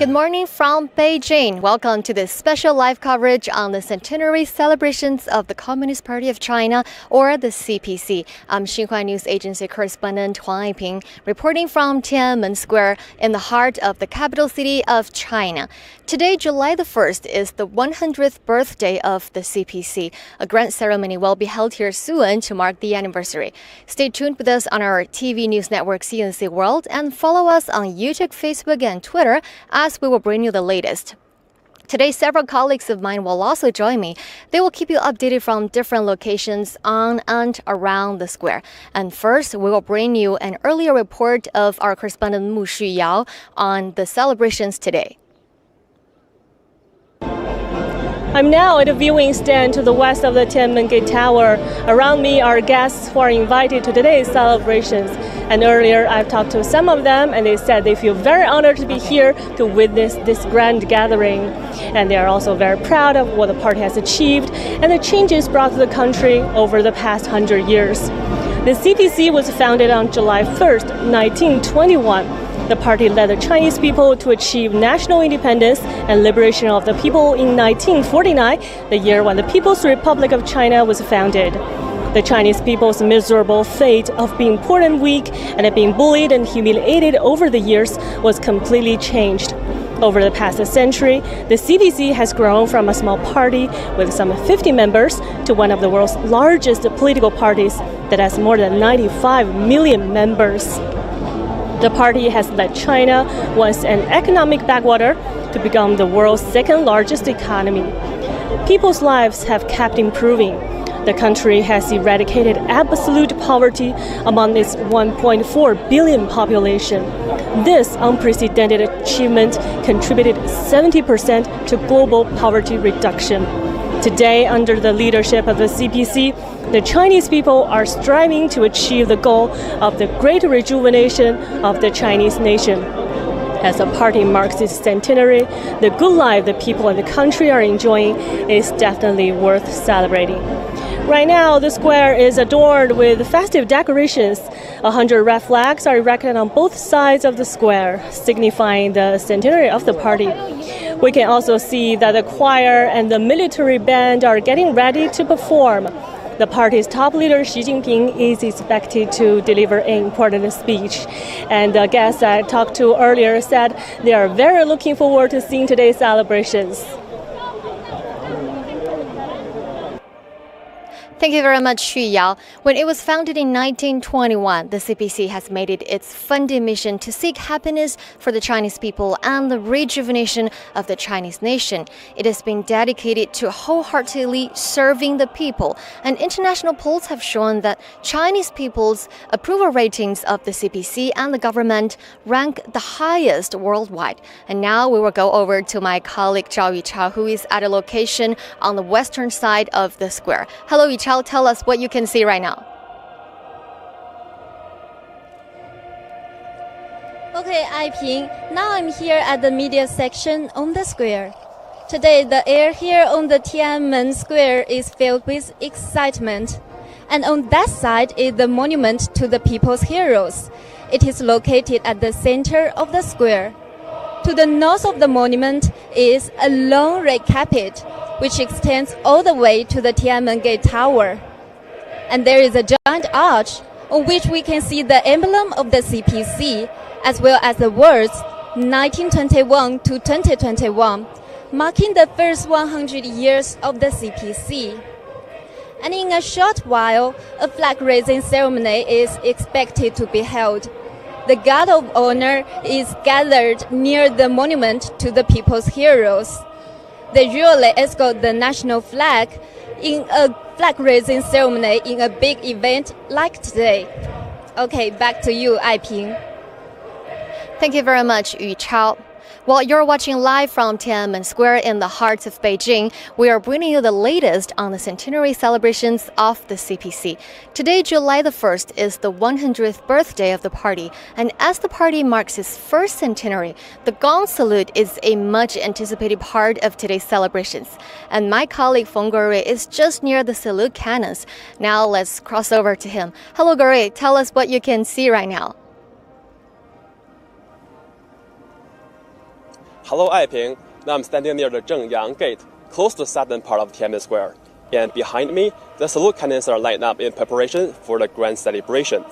Good morning from Beijing. Welcome to this special live coverage on the centenary celebrations of the Communist Party of China, or the CPC. I'm Xinhua News Agency correspondent Huang Aiping, reporting from Tian'anmen Square in the heart of the capital city of China. Today, July the 1st, is the 100th birthday of the CPC. A grand ceremony will be held here soon to mark the anniversary. Stay tuned with us on our TV news network CNC World and follow us on YouTube, Facebook, and Twitter as we will bring you the latest. Today, several colleagues of mine will also join me. They will keep you updated from different locations on and around the square. And first, we will bring you an earlier report of our correspondent Mu Shuyao on the celebrations today. I'm now at a viewing stand to the west of the Tian'anmen Gate Tower. Around me are guests who are invited to today's celebrations. And earlier, I've talked to some of them, and they said they feel very honored to be here to witness this grand gathering. And they are also very proud of what the party has achieved and the changes brought to the country over the past 100 years. The CPC was founded on July 1st, 1921. The party led the Chinese people to achieve national independence and liberation of the people in 1949, the year when the People's Republic of China was founded. The Chinese people's miserable fate of being poor and weak and being bullied and humiliated over the years was completely changed. Over the past century, the CPC has grown from a small party with some 50 members to one of the world's largest political parties that has more than 95 million members. The party has led China, once an economic backwater, to become the world's second largest economy. People's lives have kept improving. The country has eradicated absolute poverty among its 1.4 billion population. This unprecedented achievement contributed 70% to global poverty reduction. Today, under the leadership of the CPC, the Chinese people are striving to achieve the goal of the great rejuvenation of the Chinese nation. As the party marks its centenary, the good life the people and the country are enjoying is definitely worth celebrating. Right now, the square is adorned with festive decorations. 100 red flags are erected on both sides of the square, signifying the centenary of the party. We can also see that the choir and the military band are getting ready to perform. The party's top leader, Xi Jinping, is expected to deliver an important speech. And the guests I talked to earlier said they are very looking forward to seeing today's celebrations. Thank you very much, Xu Yao. When it was founded in 1921, the CPC has made it its funding mission to seek happiness for the Chinese people and the rejuvenation of the Chinese nation. It has been dedicated to wholeheartedly serving the people, and international polls have shown that Chinese people's approval ratings of the CPC and the government rank the highest worldwide. And now we will go over to my colleague Zhao Yichao, who is at a location on the western side of the square. Hello, Yichao. Tell us what you can see right now. Okay, Aiping, now I'm here at the media section on the square. Today, the air here on the Tian'anmen Square is filled with excitement. And on that side is the monument to the people's heroes. It is located at the center of the square. To the north of the monument is a long red carpet, which extends all the way to the Tian'anmen Gate Tower. And there is a giant arch on which we can see the emblem of the CPC, as well as the words 1921 to 2021, marking the first 100 years of the CPC. And in a short while, a flag-raising ceremony is expected to be held. The guard of honor is gathered near the monument to the people's heroes. They usually escort the national flag in a flag-raising ceremony in a big event like today. Okay, back to you, Aiping. Thank you very much, Yu Chao. While you're watching live from Tian'anmen Square in the heart of Beijing, we are bringing you the latest on the centenary celebrations of the CPC. Today, July the 1st, is the 100th birthday of the party, and as the party marks its first centenary, the gong salute is a much anticipated part of today's celebrations. And my colleague Feng Gurui is just near the salute cannons. Now let's cross over to him. Hello, Gurui. Tell us what you can see right now. Hello, Aiping. Now I'm standing near the Zhengyang Gate, close to the southern part of Tian'anmen Square. And behind me, the salute cannons are lined up in preparation for the grand celebration.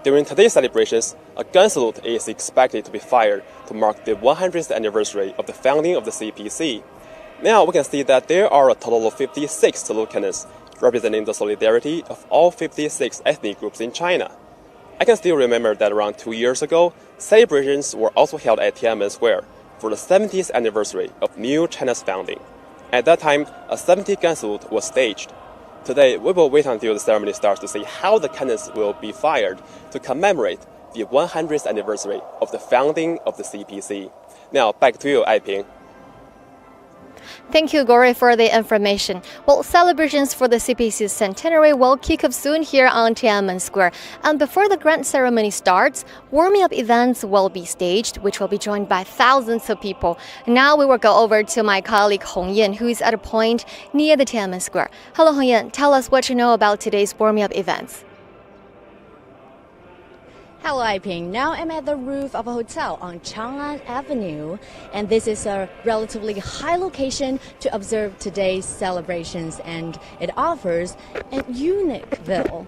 During today's celebrations, a gun salute is expected to be fired to mark the 100th anniversary of the founding of the CPC. Now we can see that there are a total of 56 salute cannons, representing the solidarity of all 56 ethnic groups in China. I can still remember that around 2 years ago, celebrations were also held at Tian'anmen Square for the 70th anniversary of New China's founding. At that time, a 70-gun salute was staged. Today, we will wait until the ceremony starts to see how the cannons will be fired to commemorate the 100th anniversary of the founding of the CPC. Now, back to you, Aiping. Thank you, Gore, for the information. Well, celebrations for the CPC Centenary will kick off soon here on Tian'anmen Square. And before the grand ceremony starts, warming up events will be staged, which will be joined by thousands of people. Now we will go over to my colleague Hong Yan, who is at a point near the Tian'anmen Square. Hello, Hong Yan. Tell us what you know about today's warming up events. Hello, Aiping. Now I'm at the roof of a hotel on Chang'an Avenue, and this is a relatively high location to observe today's celebrations, and it offers a unique view.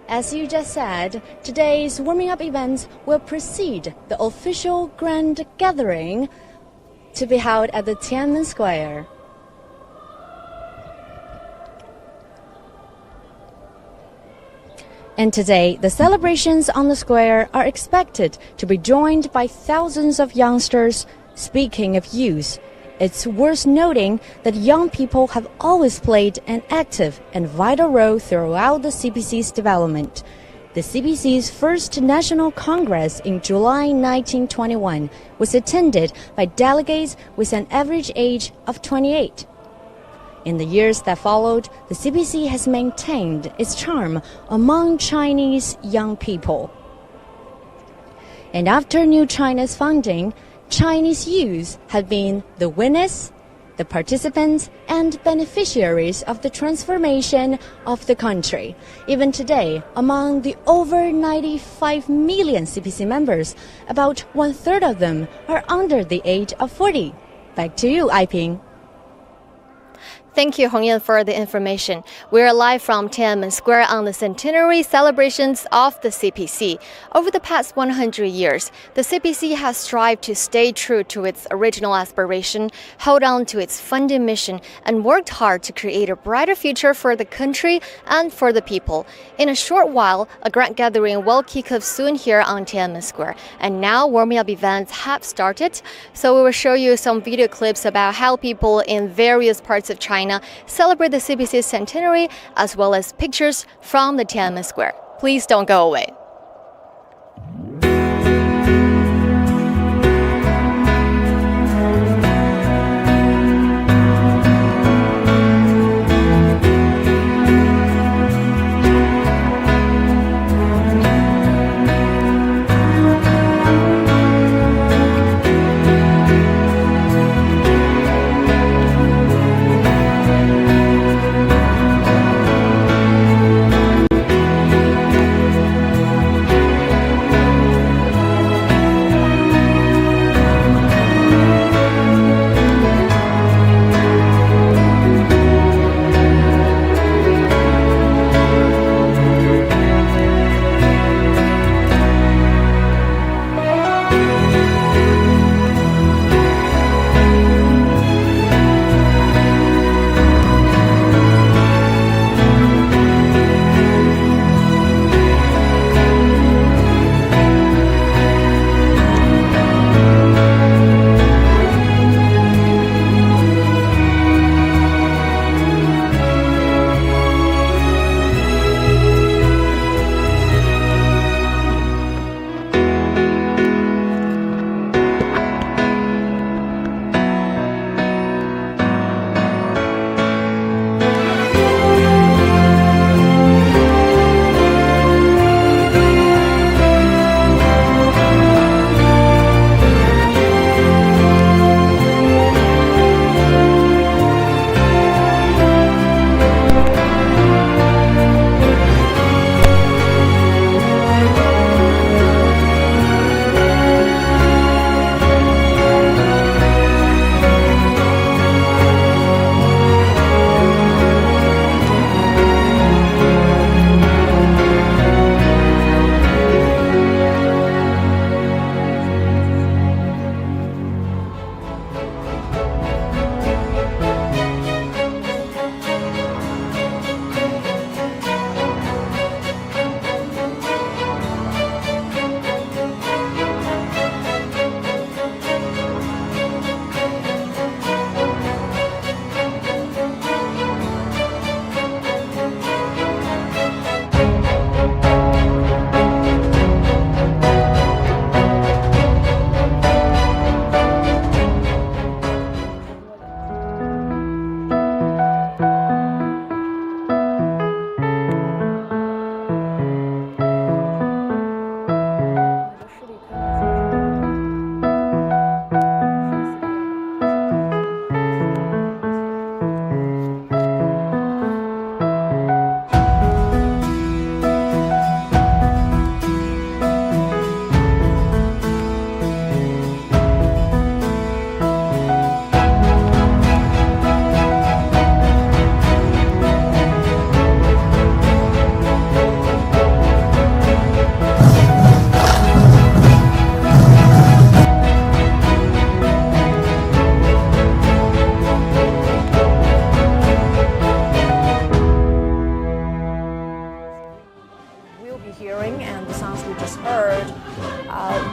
As you just said, today's warming up events will precede the official grand gathering to be held at the Tian'anmen Square. And today, the celebrations on the square are expected to be joined by thousands of youngsters. Speaking of youth, it's worth noting that young people have always played an active and vital role throughout the CPC's development. The CPC's first National Congress in July 1921 was attended by delegates with an average age of 28. In the years that followed, the CPC has maintained its charm among Chinese young people. And after New China's founding, Chinese youth have been the winners, the participants, and beneficiaries of the transformation of the country. Even today, among the over 95 million CPC members, about one-third of them are under the age of 40. Back to you, Aiping. Thank you, Hong Yan, for the information. We are live from Tian'anmen Square on the centenary celebrations of the CPC. Over the past 100 years, the CPC has strived to stay true to its original aspiration, hold on to its funding mission, and worked hard to create a brighter future for the country and for the people. In a short while, a grand gathering will kick off soon here on Tian'anmen Square. And now warming up events have started, so we will show you some video clips about how people in various parts of China celebrate the CPC centenary, as well as pictures from the Tian'anmen Square. Please don't go away.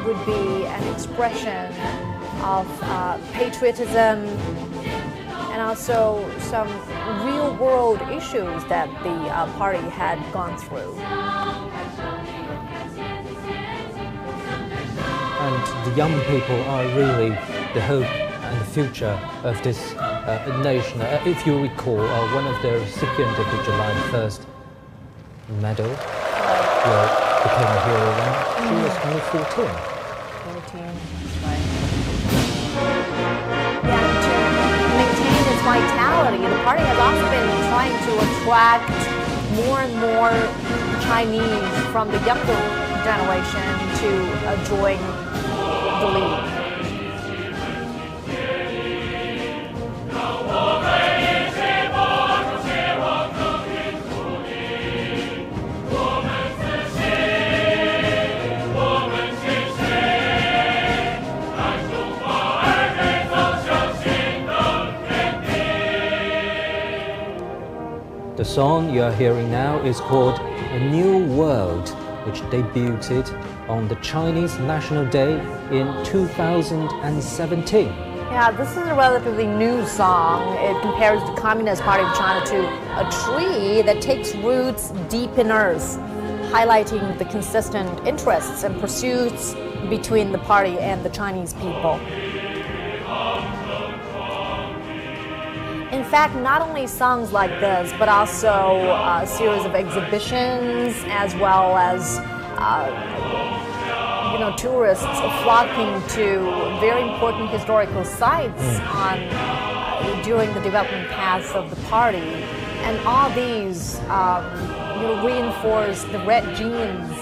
would be an expression of patriotism and also some real-world issues that the party had gone through. And the young people are really the hope and the future of this nation. If you recall, one of the recipients of the July 1st medal became a hero when she was only 14. 14, right. Yeah, to maintain its vitality, the party has also been trying to attract more and more Chinese from the younger generation to join the league. The song you are hearing now is called A New World, which debuted on the Chinese National Day in 2017. Yeah, this is a relatively new song. It compares the Communist Party of China to a tree that takes roots deep in earth, highlighting the consistent interests and pursuits between the party and the Chinese people. In fact, not only songs like this, but also a series of exhibitions, as well as tourists flocking to very important historical sites during the development paths of the party, and all these reinforce the red genes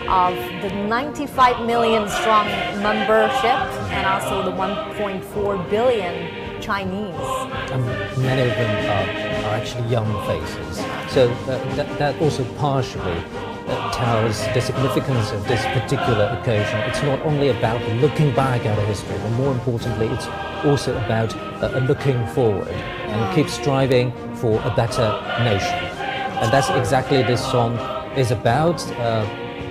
of the 95 million strong membership, and also the 1.4 billion Chinese. And many of them are actually young faces. So that also partially tells the significance of this particular occasion. It's not only about looking back at history, but more importantly, it's also about looking forward and keep striving for a better nation. And that's exactly this song is about.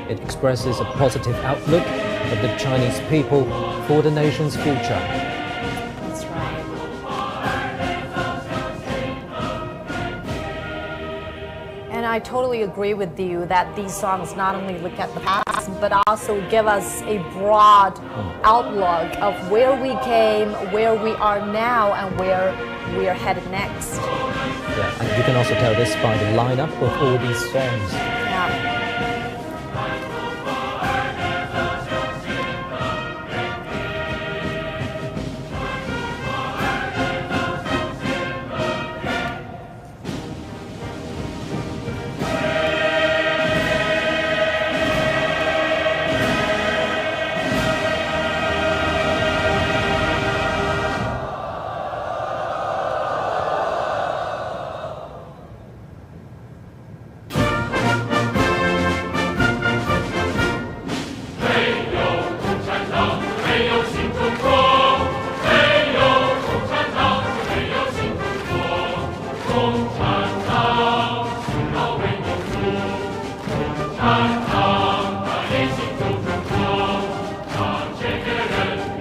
It expresses a positive outlook of the Chinese people for the nation's future. That's right. And I totally agree with you that these songs not only look at the past, but also give us a broad outlook of where we came, where we are now, and where we are headed next. Yeah, and you can also tell this by the lineup of all these songs. Yeah.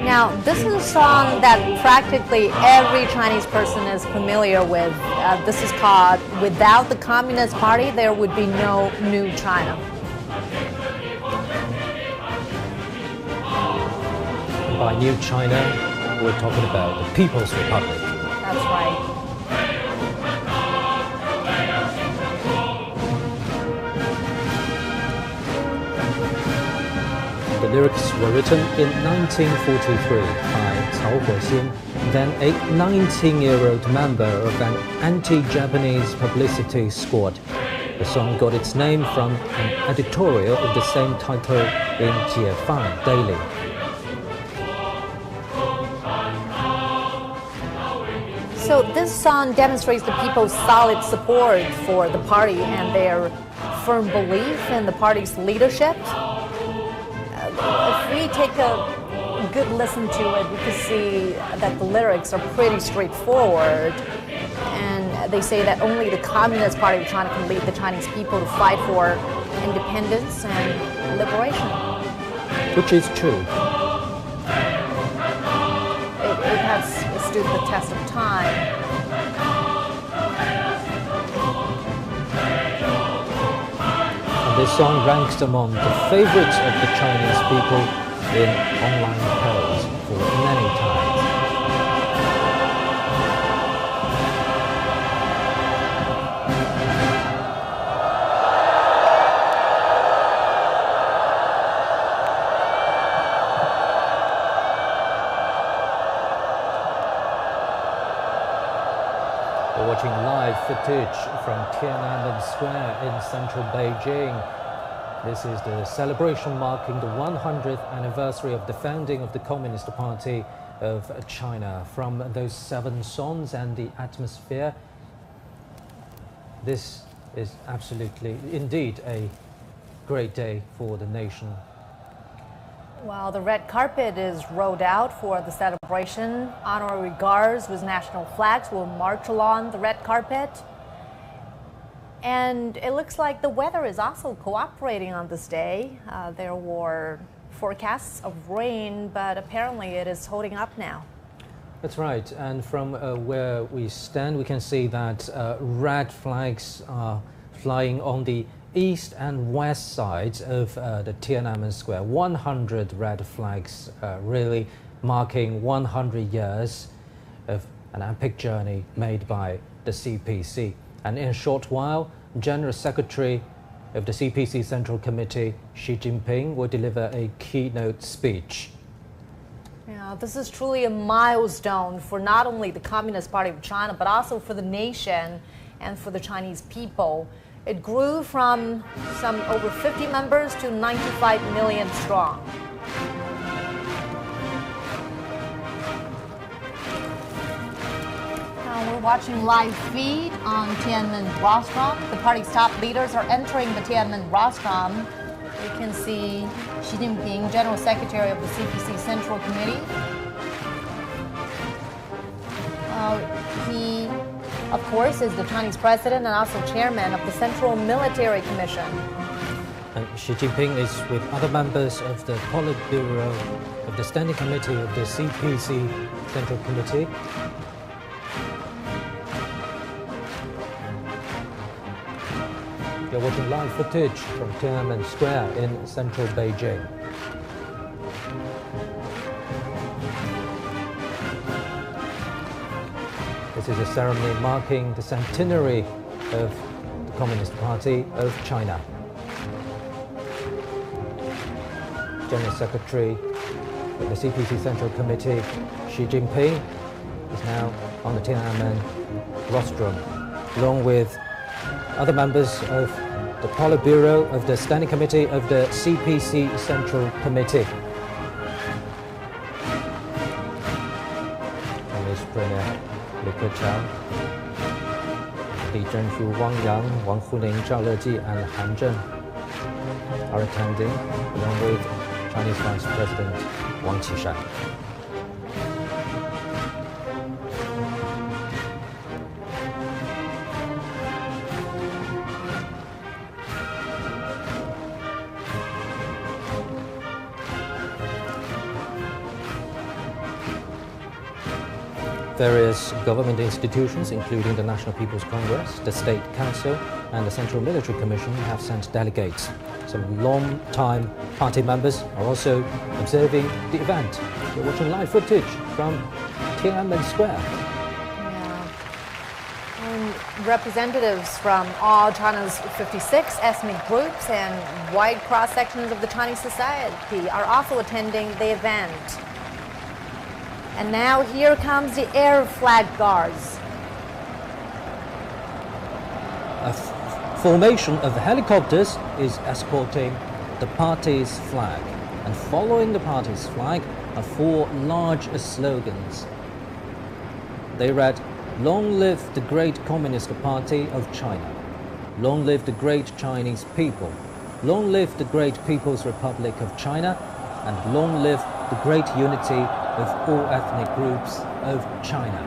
Now, this is a song that practically every Chinese person is familiar with. This is called "Without the Communist Party, There Would Be No New China." By New China, we're talking about the People's Republic. That's right. The lyrics were written in 1943 by Cao Huoxin, then a 19-year-old member of an anti-Japanese publicity squad. The song got its name from an editorial of the same title in Jiefang Daily. So this song demonstrates the people's solid support for the party and their firm belief in the party's leadership. If we take a good listen to it, we can see that the lyrics are pretty straightforward. And they say that only the Communist Party of China can lead the Chinese people to fight for independence and liberation. which is true. It has stood the test of time. And this song ranks among the favorites of the Chinese people in online polls for many times. We're watching live footage from Tian'anmen Square in central Beijing. This is the celebration marking the 100th anniversary of the founding of the Communist Party of China. From those 7 songs and the atmosphere, this is absolutely, indeed, a great day for the nation. Well, the red carpet is rolled out for the celebration. Honorary guards with national flags will march along the red carpet. And it looks like the weather is also cooperating on this day. There were forecasts of rain, but apparently it is holding up now. That's right. And from where we stand, we can see that red flags are flying on the east and west sides of the Tian'anmen Square. 100 red flags, really marking 100 years of an epic journey made by the CPC. And in a short while, General Secretary of the CPC Central Committee, Xi Jinping, will deliver a keynote speech. Yeah, this is truly a milestone for not only the Communist Party of China, but also for the nation and for the Chinese people. It grew from some over 50 members to 95 million strong. Now we're watching live feed on Tian'anmen rostrum. The party's top leaders are entering the Tian'anmen rostrum. You can see Xi Jinping, General Secretary of the CPC Central Committee. He, of course, is the Chinese president and also chairman of the Central Military Commission. And Xi Jinping is with other members of the Politburo of the Standing Committee of the CPC Central Committee. You're watching live footage from Tian'anmen Square in central Beijing. This is a ceremony marking the centenary of the Communist Party of China. General Secretary of the CPC Central Committee, Xi Jinping, is now on the Tian'anmen rostrum, along with other members of the Politburo of the Standing Committee of the CPC Central Committee. Chinese Premier Li Keqiang, Li Zhenshu, Wang Yang, Wang Huning, Zhao Leji, and Han Zheng are attending, along with Chinese Vice President Wang Qishan. Various government institutions, including the National People's Congress, the State Council, and the Central Military Commission, have sent delegates. Some long-time party members are also observing the event. We're watching live footage from Tian'anmen Square. Yeah. And representatives from all China's 56 ethnic groups and wide cross-sections of the Chinese society are also attending the event. And now here comes the air flag guards. A formation of helicopters is escorting the party's flag. And following the party's flag are 4 large slogans. They read, "Long live the great Communist Party of China. Long live the great Chinese people. Long live the great People's Republic of China. And long live the great unity of all ethnic groups of China."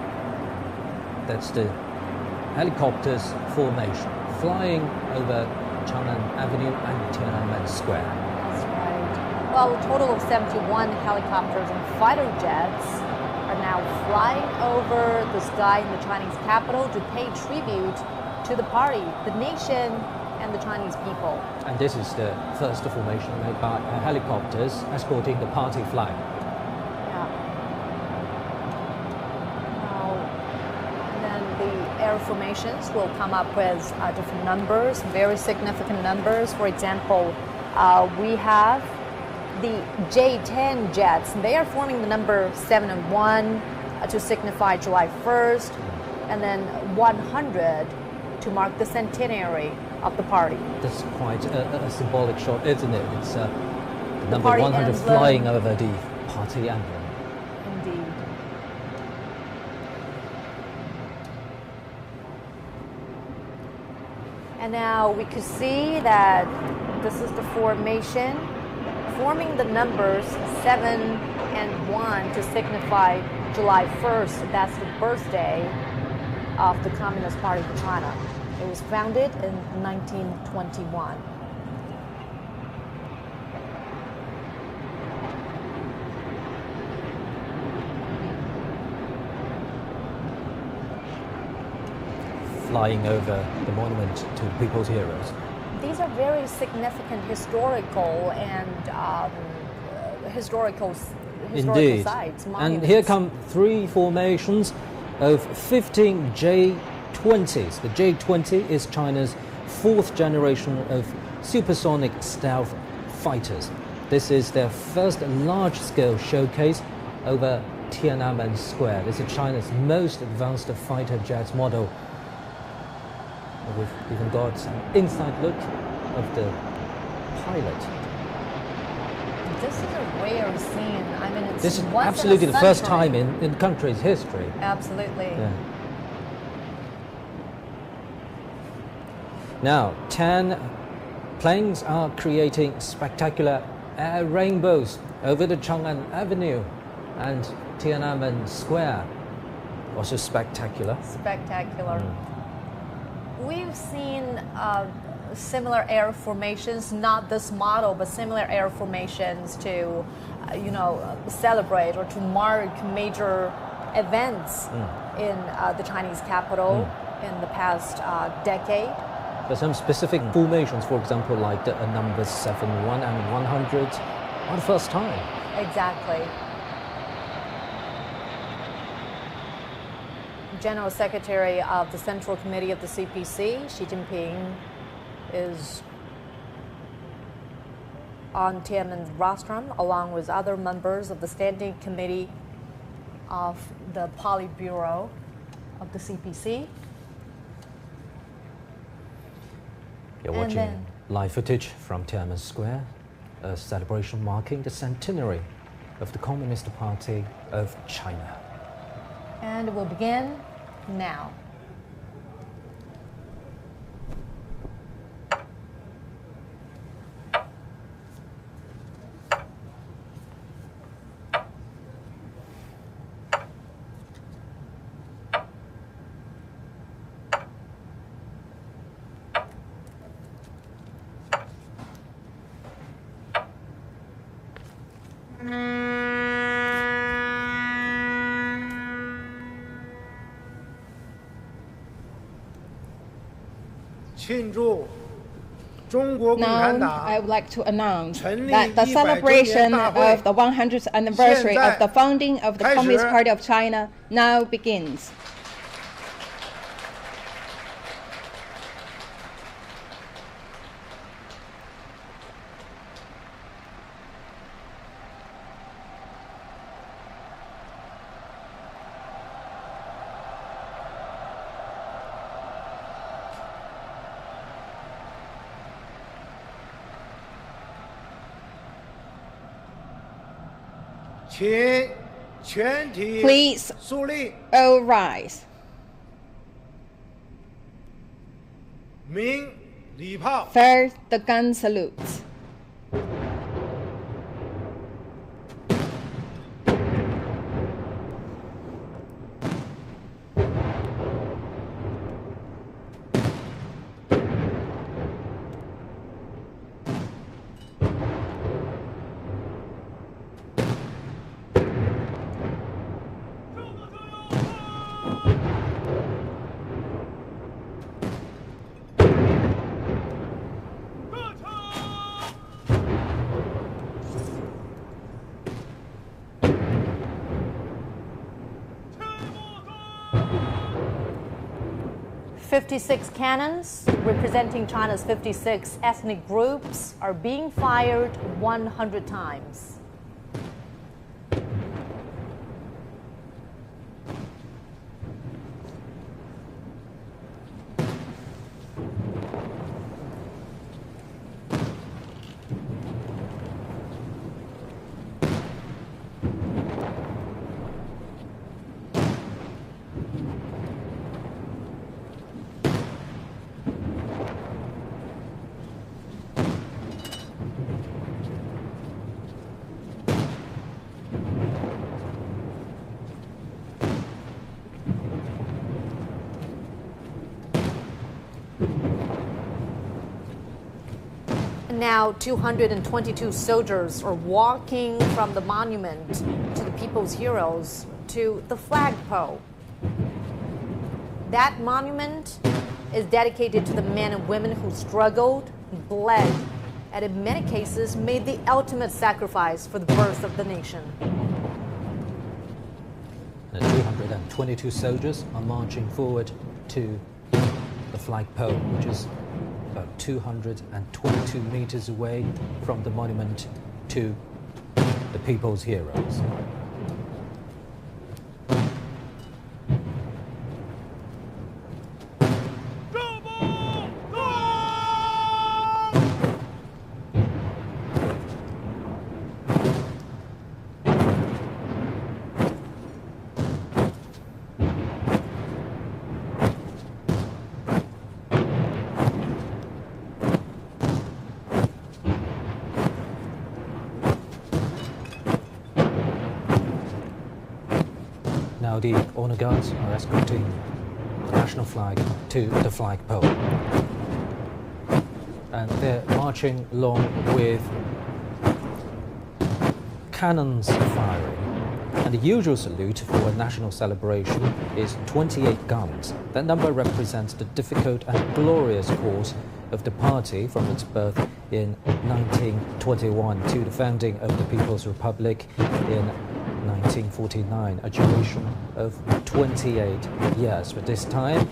That's the helicopters formation flying over Chang'an Avenue and Tian'anmen Square. That's right. Well, a total of 71 helicopters and fighter jets are now flying over the sky in the Chinese capital to pay tribute to the party, the nation, and the Chinese people. And this is the first formation made by helicopters escorting the party flag. Yeah. And then the air formations will come up with different numbers, very significant numbers. For example, we have the J-10 jets. They are forming the number 7 and 1 to signify July 1st, and then 100 to mark the centenary of the party. That's quite a symbolic shot, isn't it? It's the number party 100 emblem. flying over the party emblem. Indeed. And now we could see that this is the formation, forming the numbers 7 and 1 to signify July 1st. That's the birthday of the Communist Party of China. It was founded in 1921. Flying over the monument to the people's heroes. These are very significant historical and historical Indeed. sites. And Monuments. here come 3 formations of 15 J-20s. The J-20 is China's 4th generation of supersonic stealth fighters. This is their first large-scale showcase over Tian'anmen Square. This is China's most advanced fighter jets model. We've even got an inside look of the pilot. This is a rare scene. I mean, it's This is once in a absolutely the first century. time in the country's history. Absolutely. Yeah. Now, 10 planes are creating spectacular air rainbows over the Chang'an Avenue and Tian'anmen Square. Also spectacular. Spectacular. We've seen similar air formations, not this model, but similar air formations to, celebrate or to mark major events in the Chinese capital in the past decade. But some specific formations, for example, like the numbers 7, 1 and 100, are the first time. Exactly. General Secretary of the Central Committee of the CPC, Xi Jinping, is on Tiananmen rostrum, along with other members of the Standing Committee of the Politburo of the CPC. You're And watching then- live footage from Tian'anmen Square, a celebration marking the centenary of the Communist Party of China. And we'll begin now. Now, I would like to announce that the celebration of the 100th anniversary of the founding of the Communist Party of China now begins. Please all rise. First, the gun salutes. 56 cannons representing China's 56 ethnic groups are being fired 100 times. Now 222 soldiers are walking from the monument to the people's heroes to the flagpole. That monument is dedicated to the men and women who struggled, bled, and in many cases made the ultimate sacrifice for the birth of the nation. The 222 soldiers are marching forward to the flagpole, which is about 222 meters away from the monument to the people's heroes. Now the honor guards are escorting the national flag to the flagpole. And they're marching along with cannons firing. And the usual salute for a national celebration is 28 guns. That number represents the difficult and glorious course of the party from its birth in 1921 to the founding of the People's Republic in 1949, a duration of 28 years. But this time,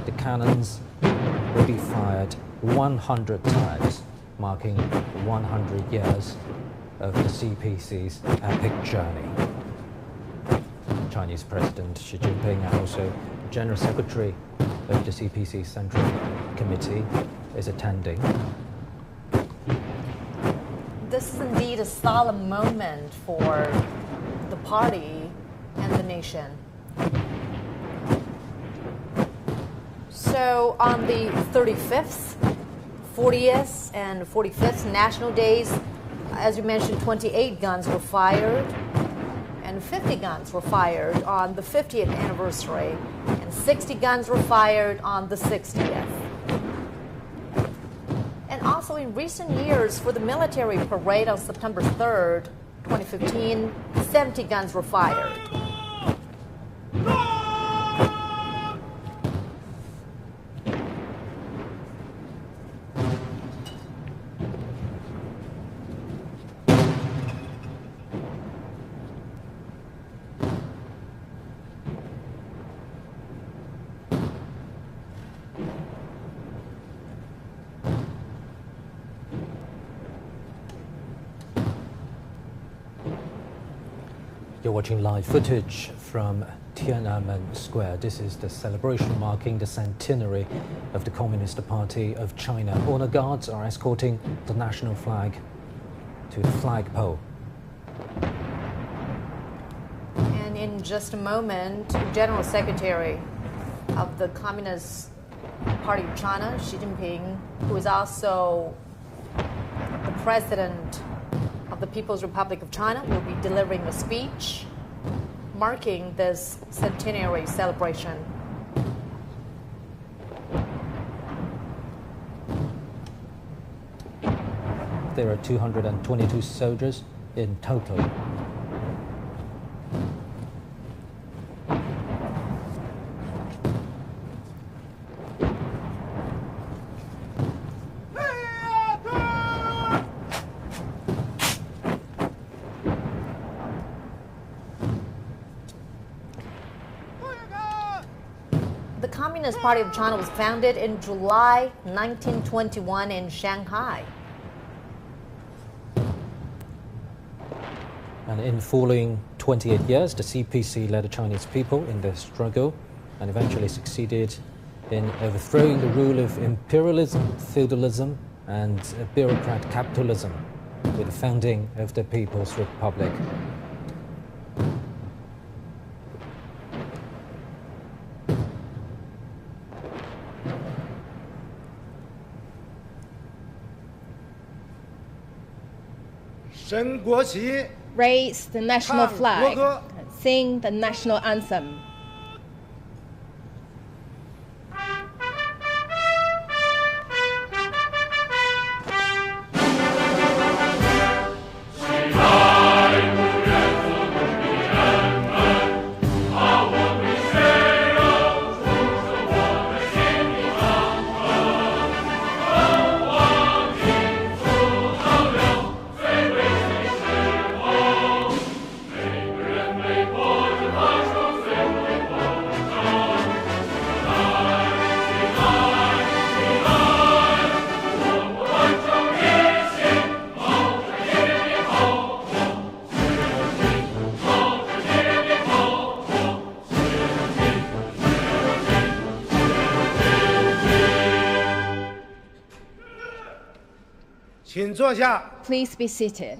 the cannons will be fired 100 times, marking 100 years of the CPC's epic journey. Chinese President Xi Jinping and also General Secretary of the CPC Central Committee is attending. This is indeed a solemn moment for the party and the nation. So on the 35th, 40th, and 45th national days, as you mentioned, 28 guns were fired, and 50 guns were fired on the 50th anniversary, and 60 guns were fired on the 60th. And also in recent years, for the military parade on September 3rd, 2015, 70 guns were fired. You're watching live footage from Tian'anmen Square. This is the celebration marking the centenary of the Communist Party of China. Honor guards are escorting the national flag to the flagpole. And in just a moment, General Secretary of the Communist Party of China, Xi Jinping, who is also the President of the People's Republic of China, will be delivering a speech marking this centenary celebration. There are 222 soldiers in total. The Communist Party of China was founded in July 1921 in Shanghai. And in the following 28 years, the CPC led the Chinese people in their struggle and eventually succeeded in overthrowing the rule of imperialism, feudalism, and bureaucrat capitalism with the founding of the People's Republic. Raise the national flag and sing the national anthem. Please be seated.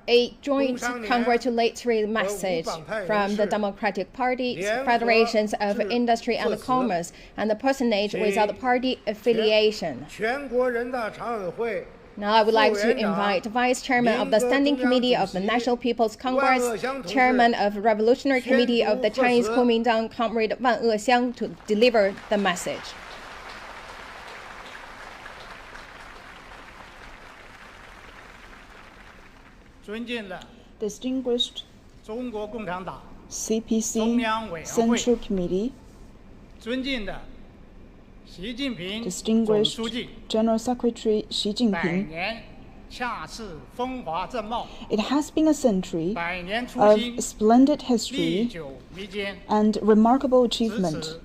A joint congratulatory message from the Democratic Parties, Federations of Industry and Commerce, and the personage without party affiliation. Now I would like to invite Vice Chairman of the Standing Committee of the National People's Congress, Chairman of Revolutionary Committee of the Chinese Kuomintang, Comrade Wan Exiang, to deliver the message. Distinguished CPC Central Committee, distinguished General Secretary Xi Jinping, it has been a century of splendid history and remarkable achievement.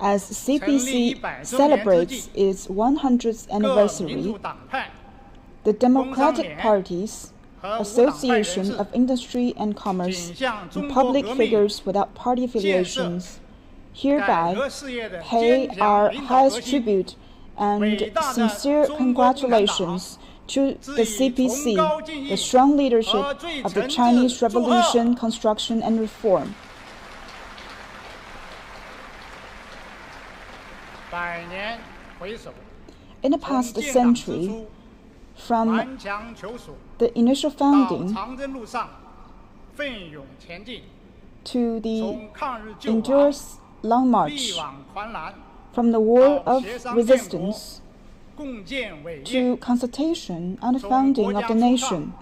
As CPC celebrates its 100th anniversary, the Democratic Parties, Association of Industry and Commerce, and public figures without party affiliations hereby pay our highest tribute and sincere congratulations to the CPC, the strong leadership of the Chinese Revolution, construction and reform. In the past century, from the initial founding to the endurance long march, from the war of resistance to consultation on the founding of the nation,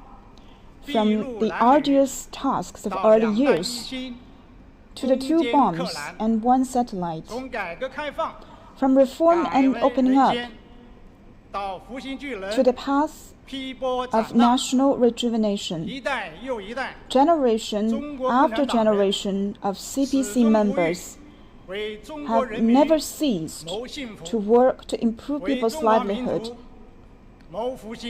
from the arduous tasks of early years to the 2 bombs and 1 satellite, from reform and opening up to the path of national rejuvenation. Generation after generation of CPC members have never ceased to work to improve people's livelihood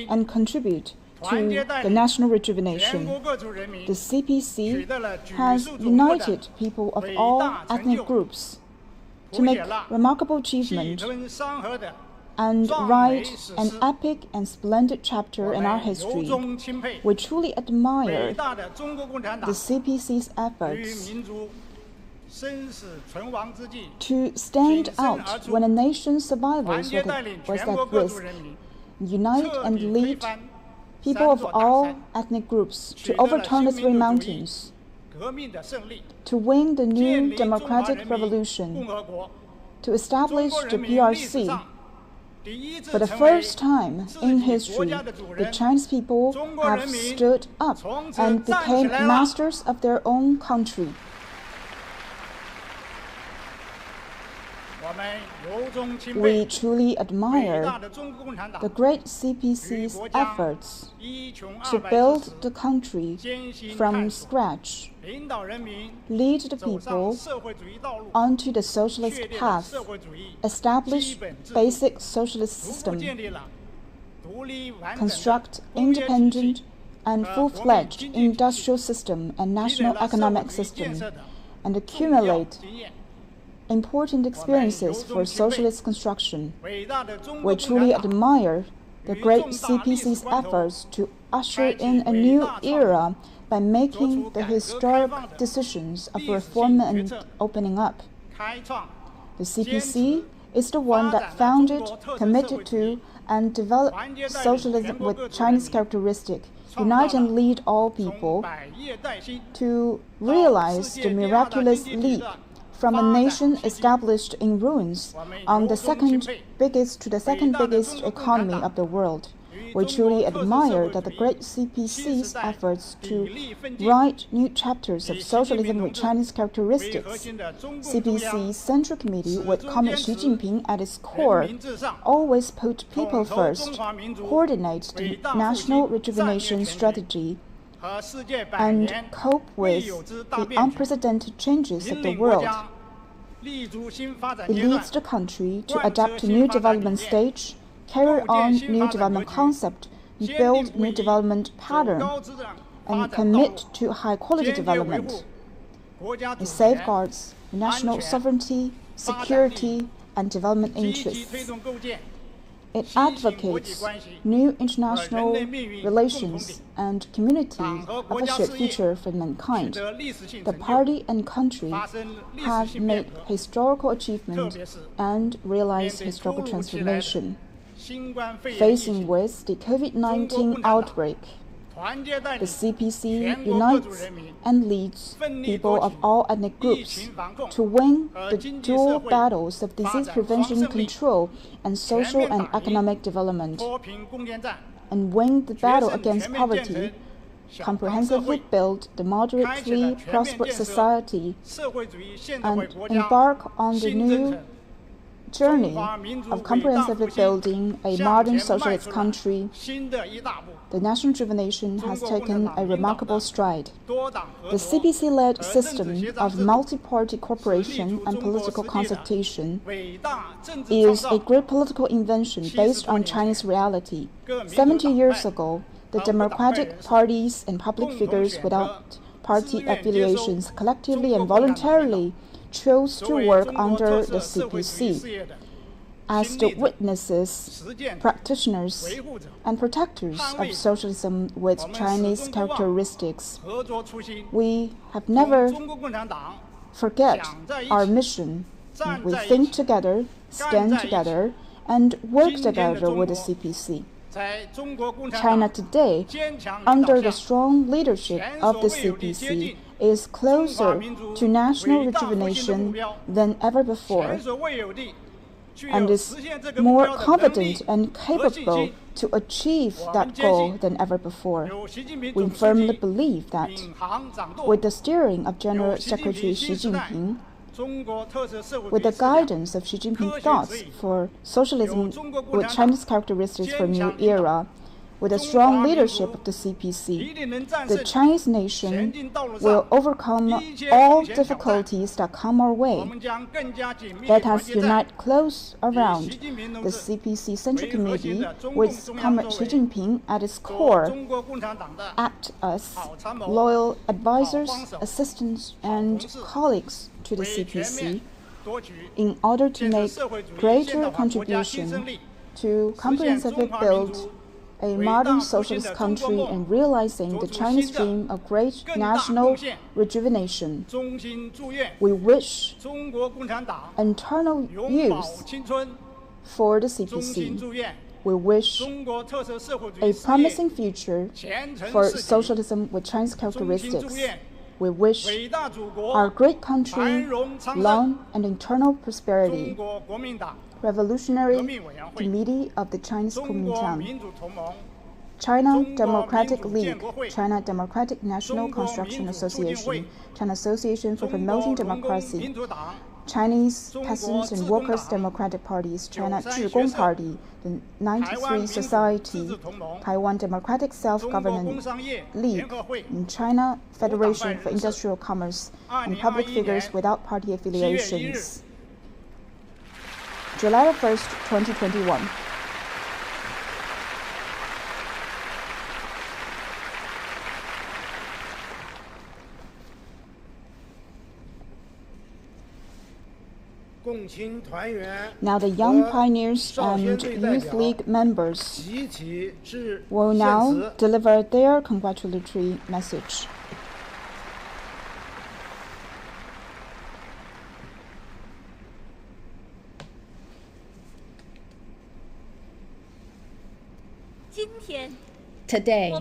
and contribute to the national rejuvenation. The CPC has united people of all ethnic groups to make remarkable achievement and write an epic and splendid chapter in our history. We truly admire the CPC's efforts to stand out when a nation's survival was at risk, unite and lead people of all ethnic groups to overturn the 3 mountains, to win the new democratic revolution, to establish the PRC. For the first time in history, the Chinese people have stood up and became masters of their own country. We truly admire the great CPC's efforts to build the country from scratch, lead the people onto the socialist path, establish basic socialist system, construct independent and full-fledged industrial system and national economic system, and accumulate important experiences for socialist construction. We truly admire the great CPC's efforts to usher in a new era by making the historic decisions of reform and opening up. The CPC is the one that founded, committed to, and developed socialism with Chinese characteristics, unite and lead all people to realize the miraculous leap from a nation established in ruins on the second biggest to the second biggest economy of the world. We truly admire that the great CPC's efforts to write new chapters of socialism with Chinese characteristics. CPC Central Committee, with Comrade Xi Jinping at its core, always put people first, coordinate the national rejuvenation strategy, and cope with the unprecedented changes of the world. It leads the country to adapt to new development stage, carry on new development concept, build new development pattern, and commit to high-quality development. It safeguards national sovereignty, security, and development interests. It advocates new international relations and community of a shared future for mankind. The party and country have made historical achievement and realized historical transformation. Facing with the COVID-19 outbreak, the CPC unites and leads people of all ethnic groups to win the dual battles of disease prevention control and social and economic development, and win the battle against poverty, comprehensively build the moderately prosperous society, and embark on the new journey of comprehensively building a modern socialist country. The national rejuvenation has taken a remarkable stride. The CPC-led system of multi-party cooperation and political consultation is a great political invention based on Chinese reality. 70 years ago, the democratic parties and public figures without party affiliations collectively and voluntarily chose to work under the CPC as the witnesses, practitioners, and protectors of socialism with Chinese characteristics. We have never forget our mission. We think together, stand together, and work together with the CPC. China today, under the strong leadership of the CPC, is closer to national rejuvenation than ever before, and is more confident and capable to achieve that goal than ever before. We firmly believe that with the steering of General Secretary Xi Jinping, with the guidance of Xi Jinping's thoughts for socialism with Chinese characteristics for a new era, with the strong leadership of the CPC, the Chinese nation will overcome all difficulties that come our way. Let us unite close around the CPC Central Committee with Comrade Xi Jinping at its core, act as loyal advisors, assistants, and colleagues to the CPC in order to make greater contribution to comprehensively build a modern socialist country and realizing the Chinese dream of great national rejuvenation. We wish eternal youth for the CPC. We wish a promising future for socialism with Chinese characteristics. We wish our great country long and eternal prosperity. Revolutionary Committee of the Chinese Kuomintang, China Democratic League, China Democratic National Construction Association, China Association for Promoting Democracy, Chinese Peasants and Workers' Democratic Parties, China Zhigong Party, the 93 Society, Taiwan Democratic Self-Government League, and China Federation for Industrial Commerce, and public figures without party affiliations. July 1st, 2021. Now the Young Pioneers and Youth League members will now deliver their congratulatory message. Today,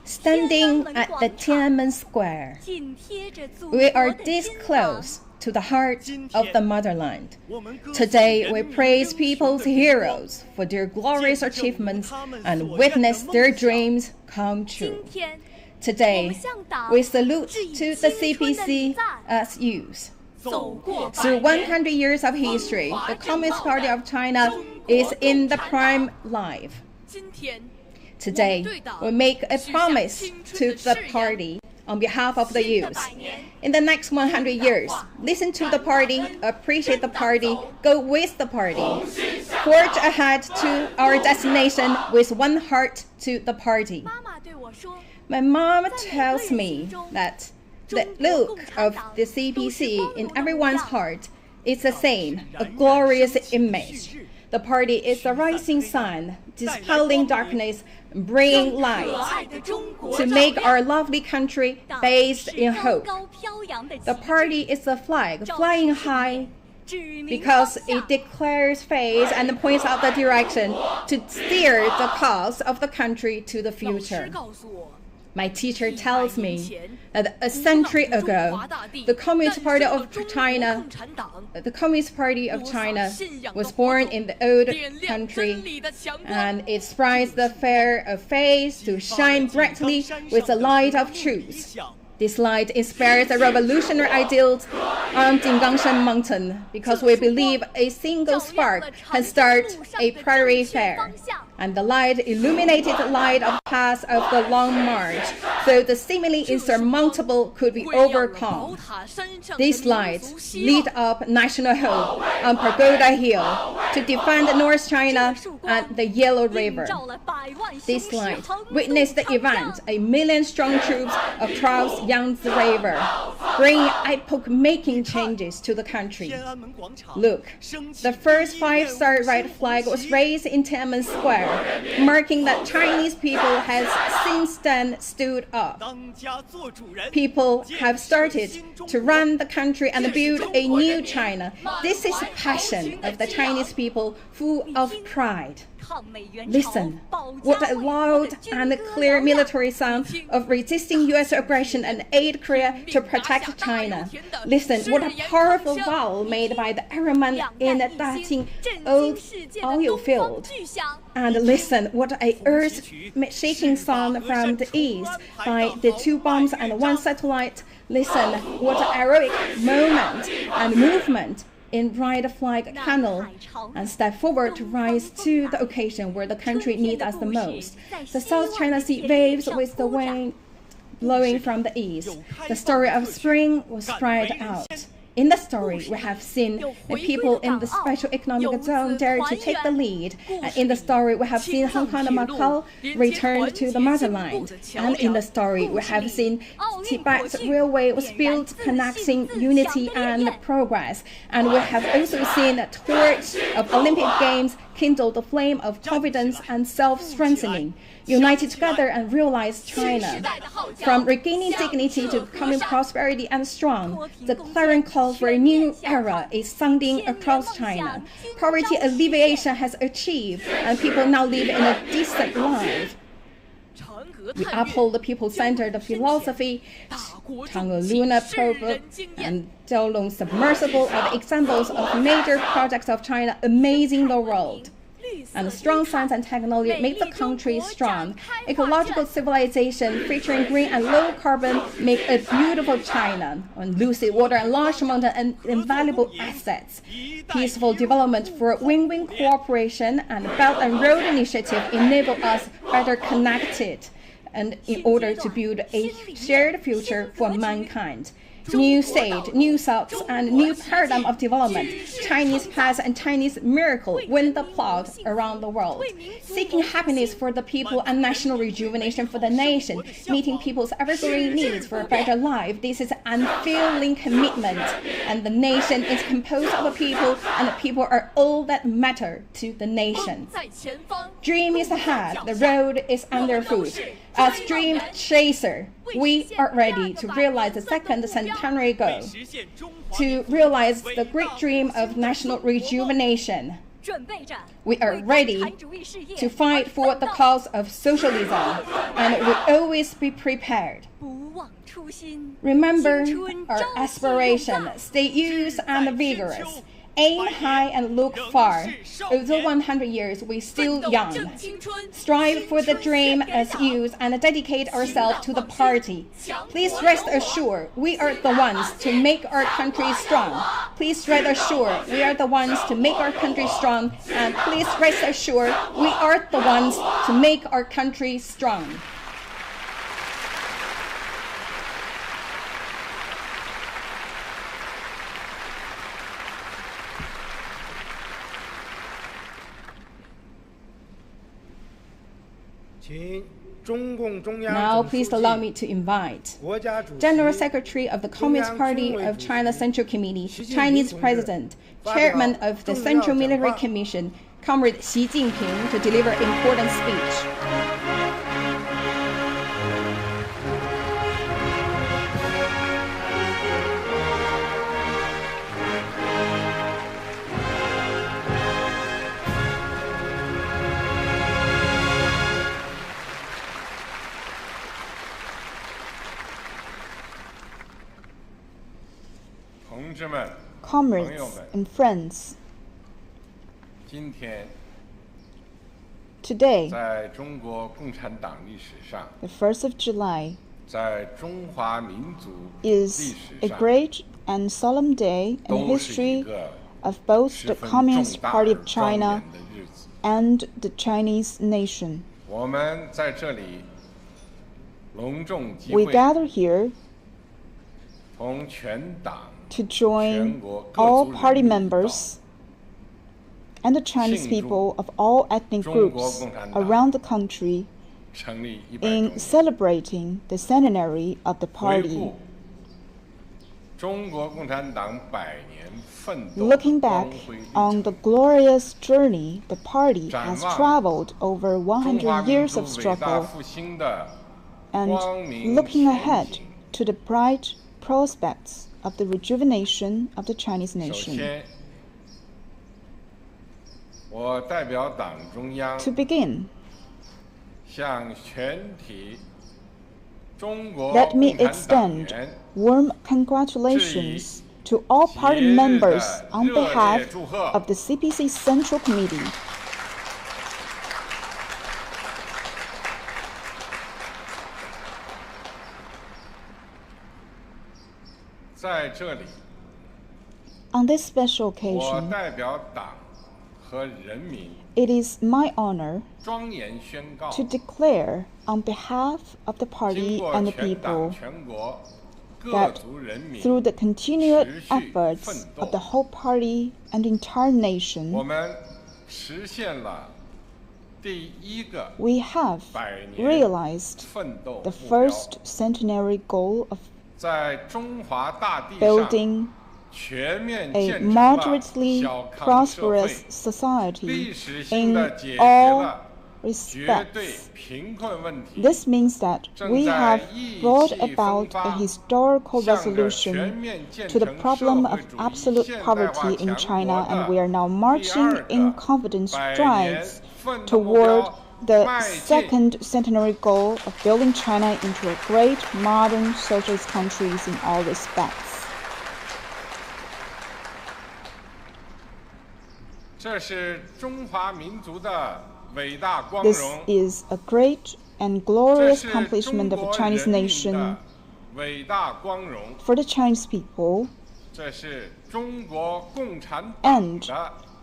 standing at the Tian'anmen Square, we are this close to the heart of the motherland. Today, we praise people's heroes for their glorious achievements and witness their dreams come true. Today, we salute to the CPC as youth. Through 100 years of history, the Communist Party of China is in the prime life. Today, we make a promise to the party on behalf of the youth. In the next 100 years, listen to the party, appreciate the party, go with the party. Forge ahead to our destination with one heart to the party. My mom tells me that the look of the CPC in everyone's heart is the same, a glorious image. The party is the rising sun, dispelling darkness, bringing light to make our lovely country based in hope. The party is a flag flying high because it declares faith and points out the direction to steer the course of the country to the future. My teacher tells me that a century ago, the Communist Party of China was born in the old country, and it spreads the fire of faith to shine brightly with the light of truth. This light inspires the revolutionary ideals on Jingangshan Mountain because we believe a single spark can start a prairie fire. And the light illuminated the light of path of the long march, so the seemingly insurmountable could be overcome. These lights lit up national hope on Pagoda Hill to defend North China and the Yellow River. This light witnessed the event, a million-strong troops across Yangtze River, bringing epoch-making changes to the country. Look, the first 5-star red flag was raised in Tian'anmen Square, marking that Chinese people has since then stood up. People have started to run the country and build a new China. This is the passion of the Chinese people, full of pride. Listen, what a loud and clear military sound of resisting U.S. aggression and aid Korea to protect China. Listen, what a powerful vow made by the airmen in the Dating oil field. And listen, what a earth-shaking sound from the east by the 2 bombs and 1 satellite. Listen, what a heroic moment and movement in red flag canal, and step forward to rise to the occasion where the country needs us the most. The South China Sea waves with the wind blowing from the east. The story of spring was spread out. In the story, we have seen the people in the special economic zone dare to take the lead. And in the story, we have seen Hong Kong and Macau return to the motherland. And in the story, we have seen Tibet's railway was built, connecting unity and progress. And we have also seen the torch of Olympic Games kindle the flame of confidence and self-strengthening, united together and realize China. From regaining dignity to becoming prosperity and strong, the clarion call for a new era is sounding across China. Poverty alleviation has achieved, and people now live in a decent life. We uphold the people-centered philosophy. Chang'e Lunar Probe and Jiaolong Submersible are the examples of major projects of China amazing the world. And strong science and technology make the country strong. Ecological civilization featuring green and low carbon make a beautiful China. And lucid water and large mountain and invaluable assets. Peaceful development for win-win cooperation and Belt and Road Initiative enable us better connected and in order to build a shared future for mankind. New stage, new thoughts, and new paradigm of development. Chinese past and Chinese miracle win the plot around the world. Seeking happiness for the people and national rejuvenation for the nation. Meeting people's evergreen needs for a better life. This is an unfailing commitment. And the nation is composed of the people, and the people are all that matter to the nation. Dream is ahead, the road is underfoot. As dream chaser, we are ready to realize the second centenary goal, to realize the great dream of national rejuvenation. We are ready to fight for the cause of socialism, and we always be prepared. Remember our aspiration, stay youth and vigorous. Aim high and look far. Although 100 years, we're still young. Strive for the dream as youth and dedicate ourselves to the party. Please rest assured, we are the ones to make our country strong. Please rest assured, we are the ones to make our country strong. And please rest assured, we are the ones to make our country strong. Now, please allow me to invite General Secretary of the Communist Party of China Central Committee, Chinese President, Chairman of the Central Military Commission, Comrade Xi Jinping, to deliver important speech. Comrades and friends, today, the 1st of July, is a great and solemn day in the history of both the Communist Party of China and the Chinese nation. We gather here to join all party members and the Chinese people of all ethnic groups around the country in celebrating the centenary of the party. Looking back on the glorious journey the party has traveled over 100 years of struggle, and looking ahead to the bright prospects of the rejuvenation of the Chinese nation. To begin, let me extend warm congratulations to all party members on behalf of the CPC Central Committee. On this special occasion, it is my honor to declare on behalf of the party and the people that through the continued efforts of the whole party and the entire nation, we have realized the first centenary goal of building a moderately prosperous society in all respects. This means that we have brought about a historical resolution to the problem of absolute poverty in China, and we are now marching in confident strides toward the second centenary goal of building China into a great modern socialist country in all respects. This is a great and glorious accomplishment of the Chinese nation for the Chinese people and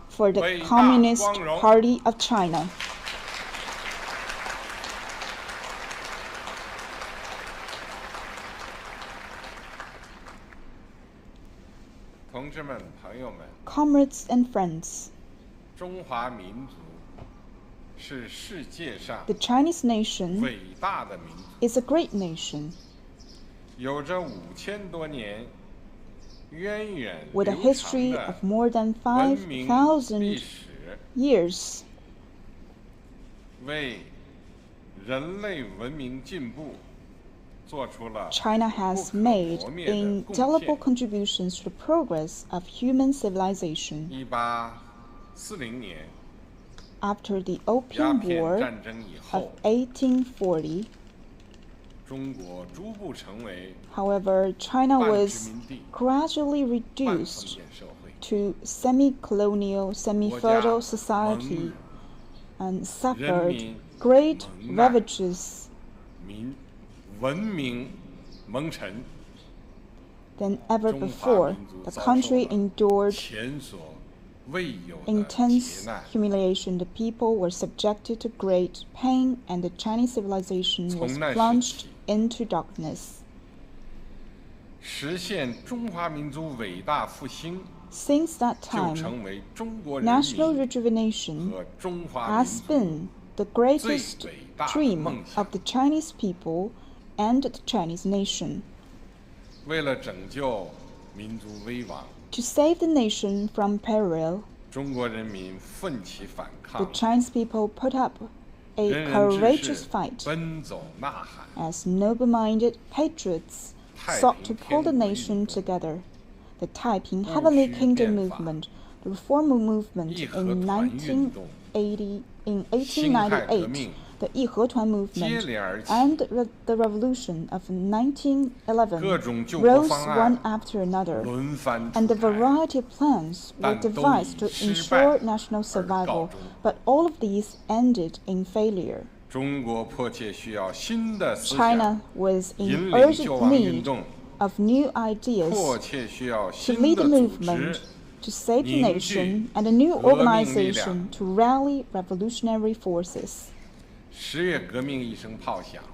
for the Communist Party of China. Comrades and friends, the Chinese nation is a great nation with a history of more than 5,000 years. China has made indelible contributions to the progress of human civilization. After the Opium War of 1840, however, China was gradually reduced to semi-colonial, semi-feudal society and suffered great ravages than ever before. The country endured intense humiliation. The people were subjected to great pain, and the Chinese civilization was plunged into darkness. Since that time, national rejuvenation has been the greatest dream of the Chinese people and the Chinese nation. To save the nation from peril, the Chinese people put up a courageous fight, as noble-minded patriots sought to pull the nation together. The Taiping Heavenly Kingdom movement, the reform movement in 1898, the Yihetuan movement, and the revolution of 1911 rose one after another, and a variety of plans were devised to ensure national survival, but all of these ended in failure. China was in urgent need of new ideas to lead the movement, to save the nation, and a new organization to rally revolutionary forces.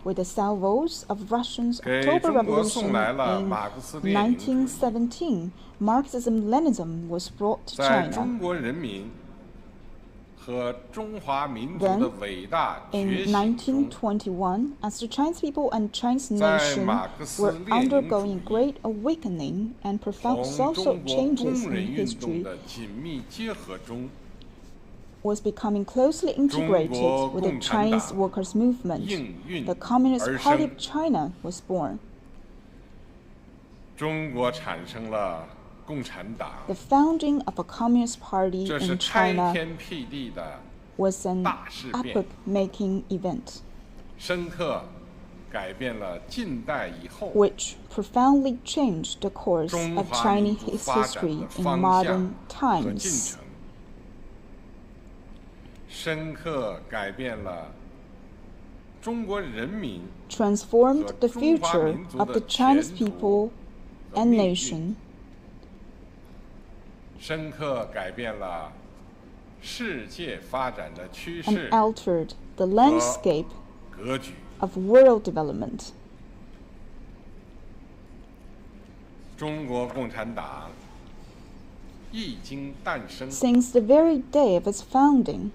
With the salvos of Russia's October Revolution in 1917, Marxism-Leninism was brought to China. Then, in 1921, as the Chinese people and Chinese nation were undergoing great awakening and profound social changes in history, was becoming closely integrated with the Chinese workers' movement. The Communist Party of China was born. The founding of a Communist Party in China was an epoch-making event, which profoundly changed the course of Chinese history in modern times. Transformed the future of the Chinese people and nation, and altered the landscape of world development. Since the very day of its founding,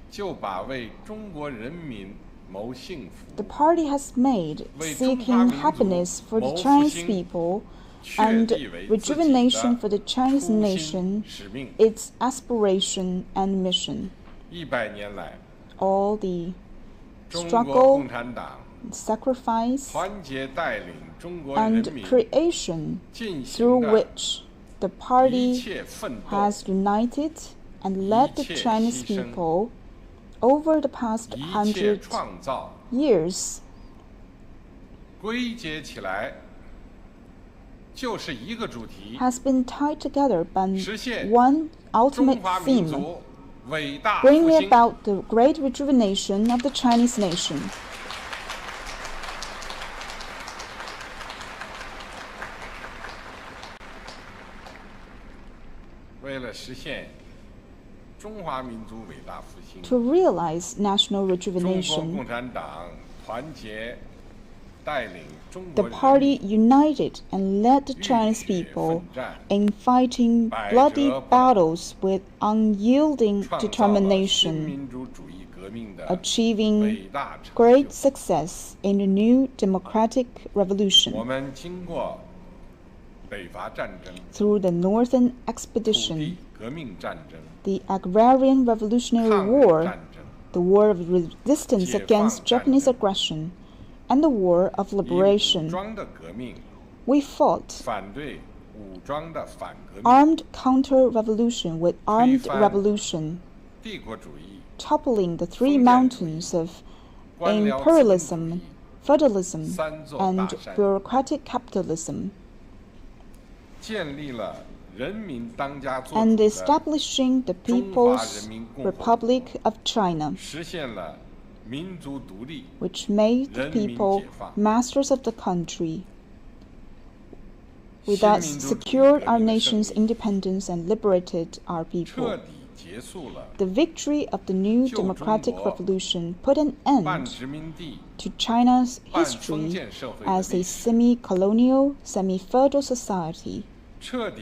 the party has made seeking happiness for the Chinese people and rejuvenation for the Chinese nation its aspiration and mission. All the struggle, sacrifice, and creation through which the party has united and led the Chinese people over the past 100 years has been tied together by one ultimate theme: bringing about the great rejuvenation of the Chinese nation. To realize national rejuvenation, the party united and led the Chinese people in fighting bloody battles with unyielding determination, achieving great success in the new democratic revolution. Through the Northern Expedition, the Agrarian Revolutionary War, the War of Resistance against Japanese aggression, and the War of Liberation, we fought armed counter-revolution with armed revolution, toppling the three mountains of imperialism, feudalism, and bureaucratic capitalism, and establishing the People's Republic of China, which made the people masters of the country. We thus secured our nation's independence and liberated our people. The victory of the new democratic revolution put an end to China's history as a semi-colonial, semi-feudal society, to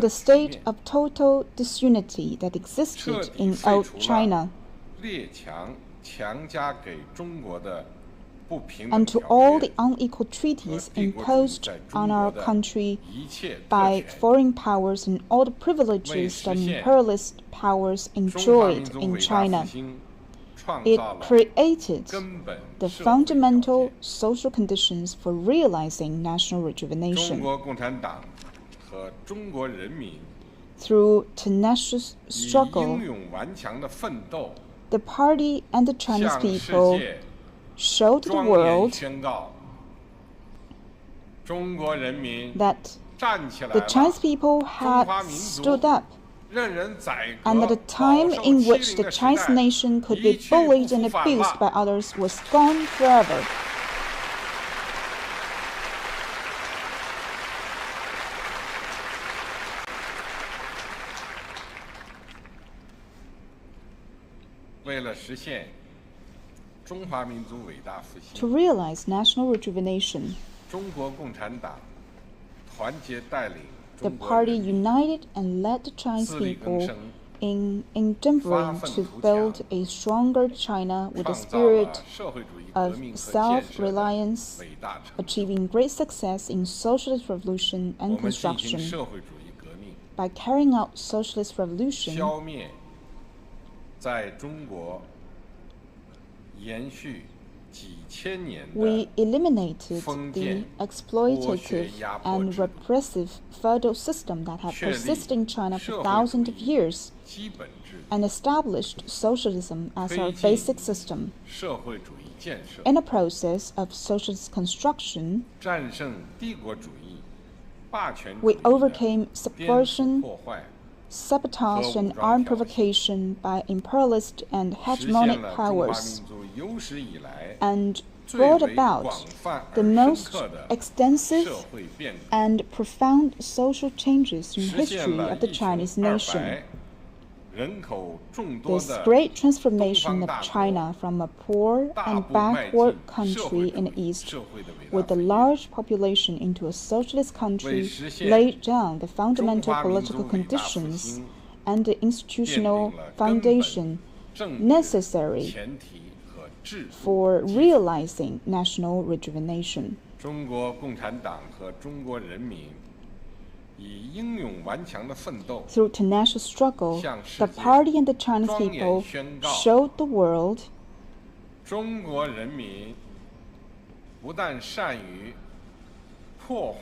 the state of total disunity that existed in old China, and to all the unequal treaties imposed on our country by foreign powers and all the privileges that imperialist powers enjoyed in China. It created the fundamental social conditions for realizing national rejuvenation. Through tenacious struggle, the party and the Chinese people showed the world that the Chinese people had stood up, and that the time in which the Chinese nation could be bullied and abused by others was gone forever. To realize national rejuvenation, the party united and led the Chinese people in endeavoring to build a stronger China with a spirit of self-reliance, achieving great success in socialist revolution and construction. By carrying out socialist revolution, we eliminated the exploitative and repressive feudal system that had persisted in China for thousands of years, and established socialism as our basic system. In a process of socialist construction, we overcame subversion, sabotage, and armed provocation by imperialist and hegemonic powers, and brought about the most extensive and profound social changes in the history of the Chinese nation. This great transformation of China from a poor and backward country in the East with a large population into a socialist country laid down the fundamental political conditions and the institutional foundation necessary for realizing national rejuvenation. Through tenacious struggle, the party and the Chinese people showed the world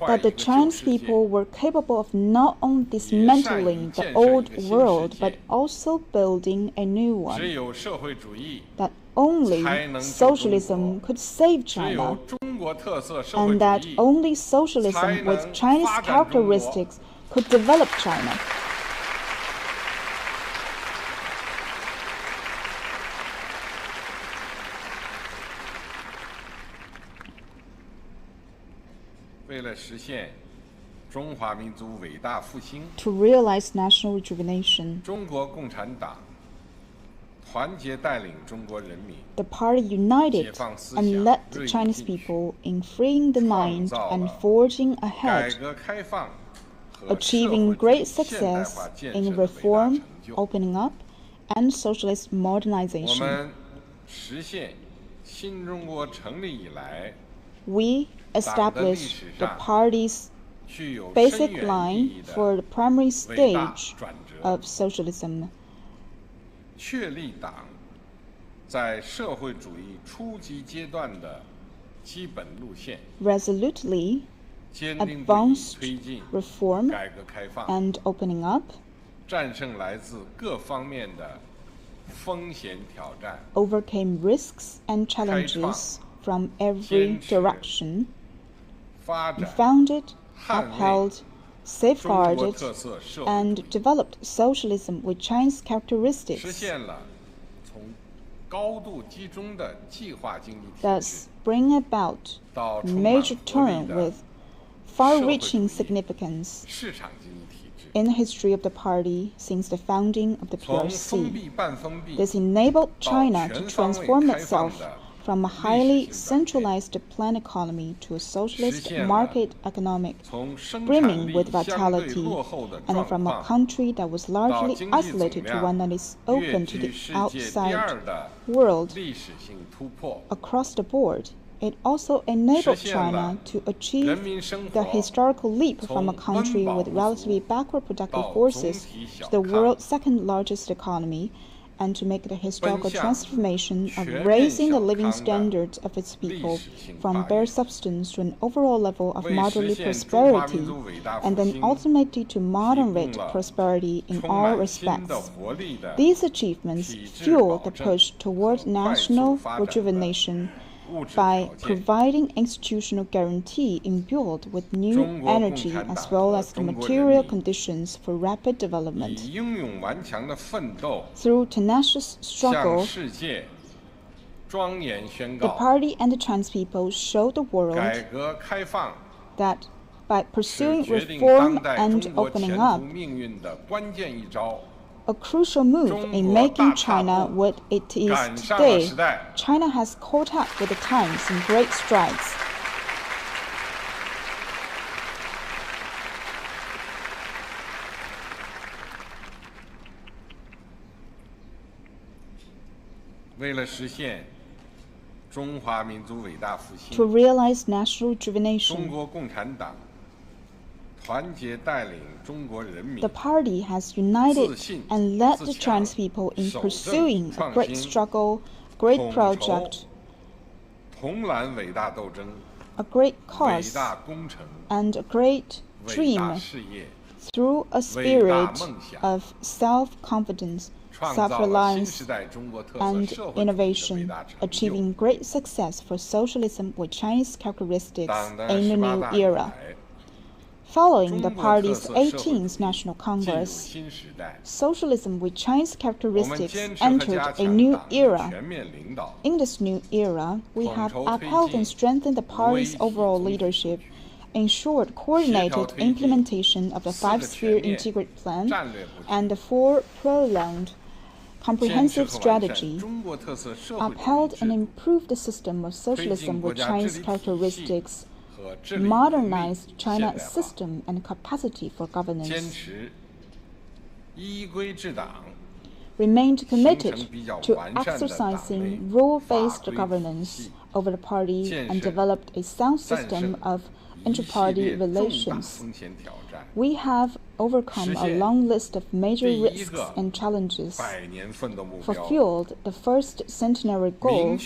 that the Chinese people were capable of not only dismantling the old world, but also building a new one. That only socialism could save China, and that only socialism with Chinese characteristics could develop China. To realize national rejuvenation, the party united and led the Chinese people in freeing the mind and forging ahead, achieving great success in reform, opening up, and socialist modernization. We established the party's basic line for the primary stage of socialism. Resolutely advanced reform and opening up, overcame risks and challenges from every direction, founded, upheld, safeguarded, and developed socialism with Chinese characteristics, thus bring about a major turn with far-reaching significance in the history of the party since the founding of the PRC. This enabled China to transform itself from a highly centralized plan economy to a socialist market economic brimming with vitality, and from a country that was largely isolated to one that is open to the outside world across the board. It also enabled China to achieve the historical leap from a country with relatively backward productive forces to the world's second largest economy, and to make the historical transformation of raising the living standards of its people from bare substance to an overall level of moderate prosperity, and then ultimately to moderate prosperity in all respects. These achievements fuel the push toward national rejuvenation by providing institutional guarantee imbued with new energy as well as the material conditions for rapid development. Through tenacious struggle, the party and the Chinese people showed the world that by pursuing reform and opening up, a crucial move in making China what it is today, China has caught up with the times in great strides. To realize national rejuvenation, the party has united and led the Chinese people in pursuing a great struggle, great project, a great cause, and a great dream through a spirit of self-confidence, self-reliance, and innovation, achieving great success for socialism with Chinese characteristics in the new era. Following the party's 18th National Congress, socialism with Chinese characteristics entered a new era. In this new era, we have upheld and strengthened the party's overall leadership, ensured coordinated implementation of the five-sphere integrated plan, and the four-pronged comprehensive strategy, upheld and improved the system of socialism with Chinese characteristics, modernized China's system and capacity for governance, remained committed to exercising rule-based governance over the party, and developed a sound system of inter-party relations. We have overcome a long list of major risks and challenges, fulfilled the first centenary goal,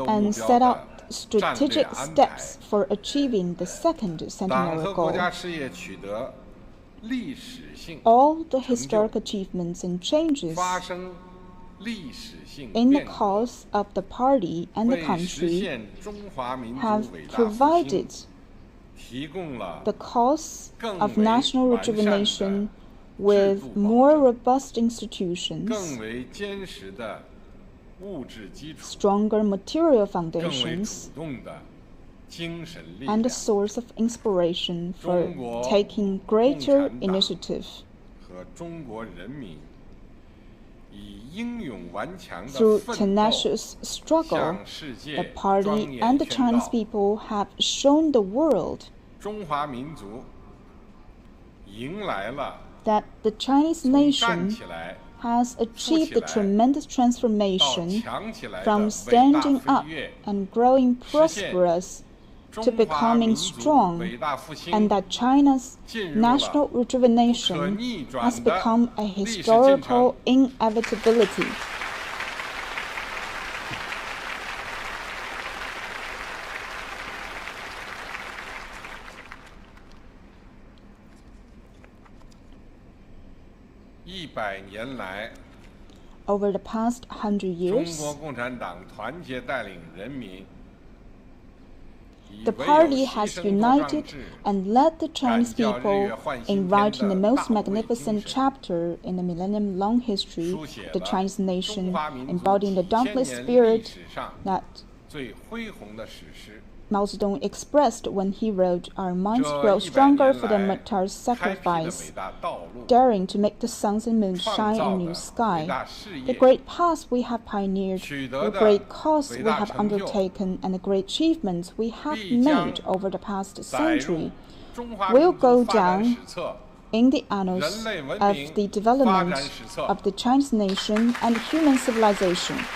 and set out strategic steps for achieving the second centenary goal. All the historic achievements and changes in the cause of the party and the country have provided the cause of national rejuvenation with more robust institutions, stronger material foundations, and a source of inspiration for taking greater initiative. Through tenacious struggle, the party and the Chinese people have shown the world that the Chinese nation has achieved a tremendous transformation from standing up and growing prosperous to becoming strong, and that China's national rejuvenation has become a historical inevitability. Over the past 100 years, the party has united and led the Chinese people in writing the most magnificent chapter in the millennium-long history of the Chinese nation, embodying the dauntless spirit that Mao Zedong expressed when he wrote, "Our minds grow stronger for the martyr's sacrifice, daring to make the suns and moons shine in a new sky. The great paths we have pioneered, the great cause we have undertaken, and the great achievements we have made over the past century will go down in the annals of the development of the Chinese nation and human civilization."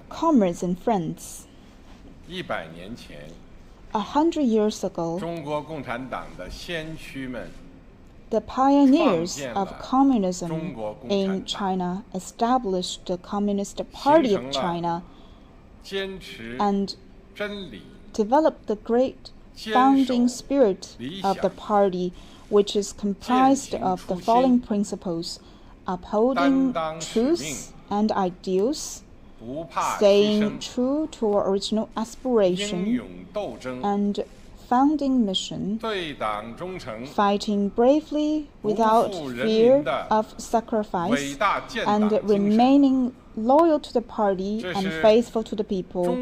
Comrades and friends, 100 years ago, the pioneers of communism in China established the Communist Party of China and developed the great founding spirit of the party, which is comprised of the following principles: upholding truth and ideals, staying true to our original aspiration and founding mission, fighting bravely without fear of sacrifice, and remaining loyal to the party and faithful to the people.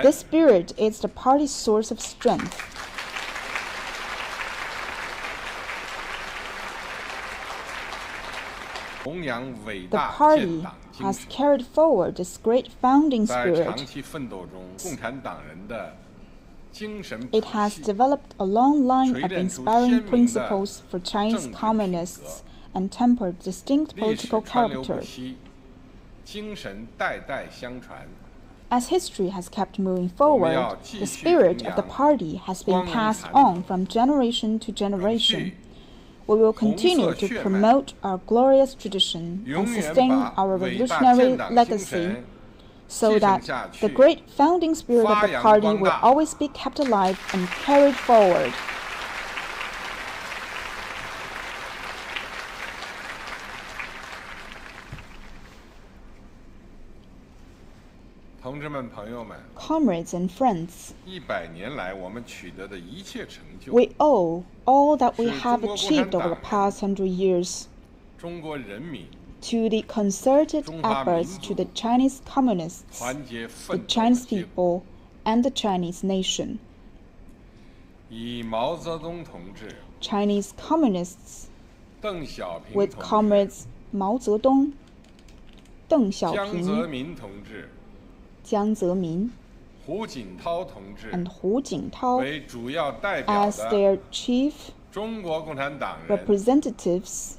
This spirit is the party's source of strength. The party has carried forward this great founding spirit. It has developed a long line of inspiring principles for Chinese communists and tempered distinct political character. As history has kept moving forward, the spirit of the party has been passed on from generation to generation. We will continue to promote our glorious tradition and sustain our revolutionary legacy so that the great founding spirit of the party will always be kept alive and carried forward. Comrades and friends, we owe all that we have achieved over the past 100 years to the concerted efforts to the Chinese communists, the Chinese people, and the Chinese nation. Chinese communists, with comrades Mao Zedong, Deng Xiaoping, Jiang Zemin, and Hu Jintao as their chief representatives,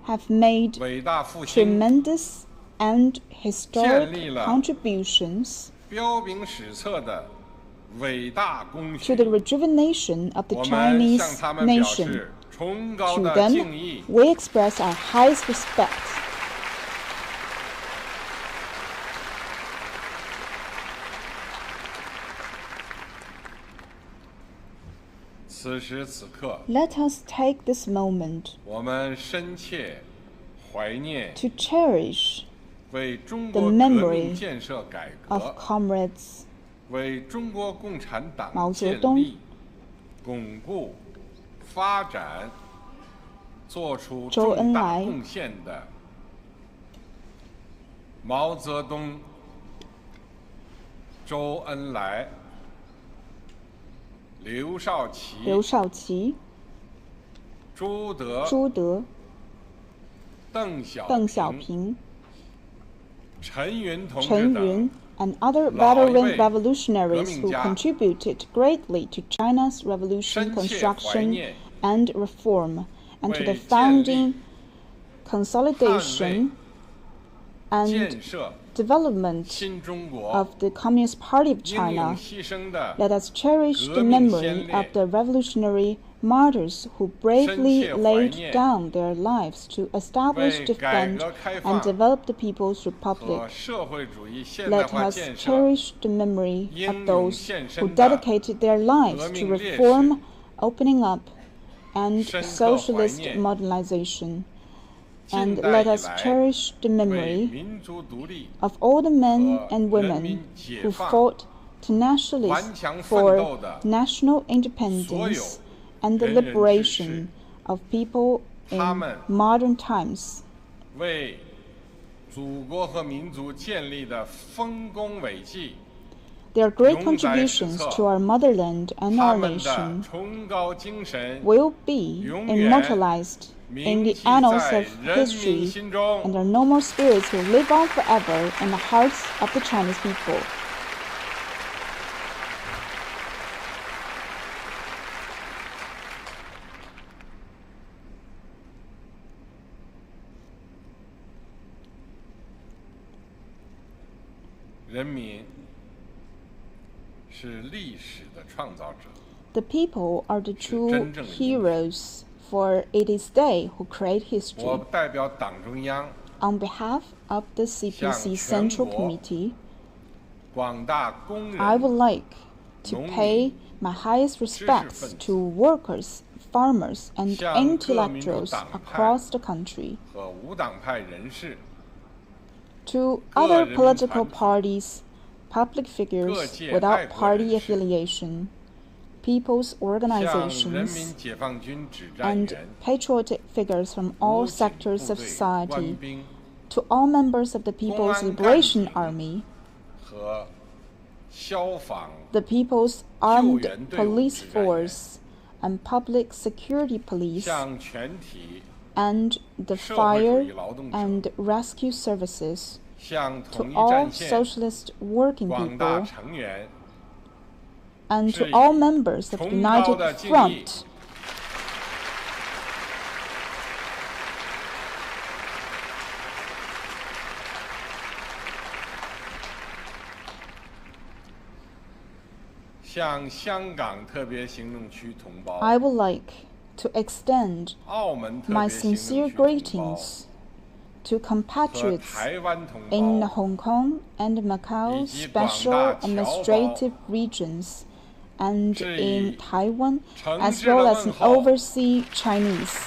have made tremendous and historic contributions to the rejuvenation of the Chinese nation. To them, we express our highest respect. Let us take this moment to cherish the memory of comrades Mao Zedong, 巩固、发展做出周恩重大来贡献的毛泽东、周恩来、刘少奇、朱德、邓小平、陈云同志等 and other veteran revolutionaries who contributed greatly to China's revolution construction and reform, and to the founding, consolidation, and development of the Communist Party of China. Let us cherish the memory of the revolutionary martyrs who bravely laid down their lives to establish, defend, and develop the People's Republic. Let us cherish the memory of those who dedicated their lives to reform, opening up, and socialist modernization. And let us cherish the memory of all the men and women who fought tenaciously for national independence and the liberation of people in modern times. 为祖国和民族建立的丰功伟绩 Their great contributions to our motherland and our nation will be immortalized in the annals of history, and their noble spirits will live on forever in the hearts of the Chinese people. The people are the true heroes, for it is they who create history. On behalf of the CPC Central Committee, I would like to pay my highest respects to workers, farmers, and intellectuals across the country, to other political parties, public figures without party affiliation, people's organizations, and patriotic figures from all sectors of society, to all members of the People's Liberation Army, the People's Armed Police Force, and Public Security Police, and the Fire and Rescue Services, to all socialist working people, and to all members of the United Front. I would like to extend my sincere greetings to compatriots in Hong Kong and Macau special administrative regions, and in Taiwan, as well as in overseas Chinese.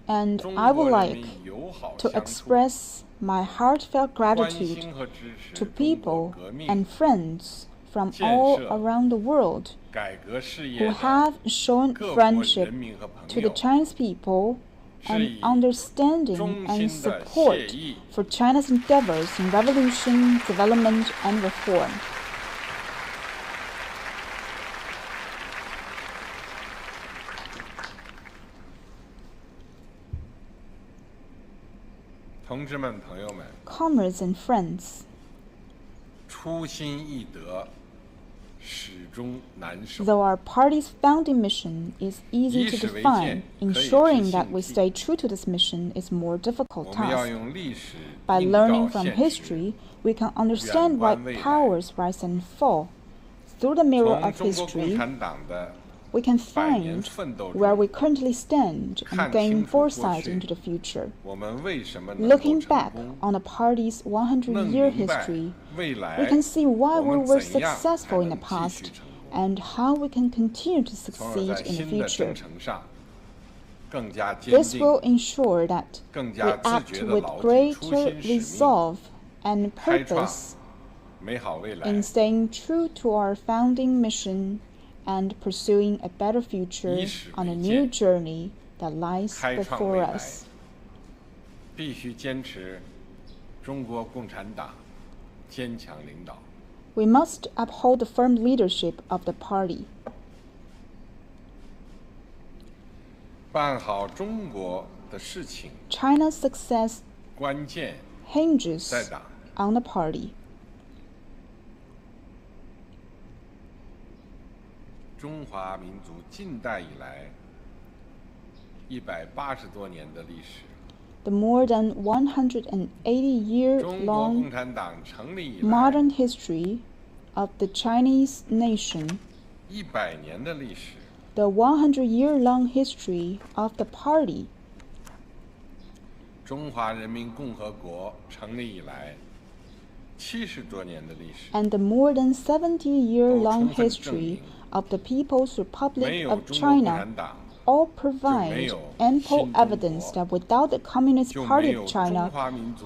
And I would like to express my heartfelt gratitude to people and friends from all around the world who have shown friendship to the Chinese people and understanding and support for China's endeavors in revolution, development, and reform. Comrades and friends, though our party's founding mission is easy to define, ensuring that we stay true to this mission is a more difficult task. By learning from history, we can understand why powers rise and fall. Through the mirror of history, we can find where we currently stand and gain foresight into the future. Looking back on the party's 100-year history, we can see why we were successful in the past and how we can continue to succeed in the future. This will ensure that we act with greater resolve and purpose in staying true to our founding mission and pursuing a better future on a new journey that lies before us. We must uphold the firm leadership of the party. China's success hinges on the party. 中华民族近代以来180多年的历史。 The more than 180-year-long modern history of the Chinese nation, 100年的历史。 the 100-year-long history of the party, 中华人民共和国成立以来70多年的历史。 and the more than 70-year-long history of the People's Republic of China all provide ample evidence that without the Communist Party of China,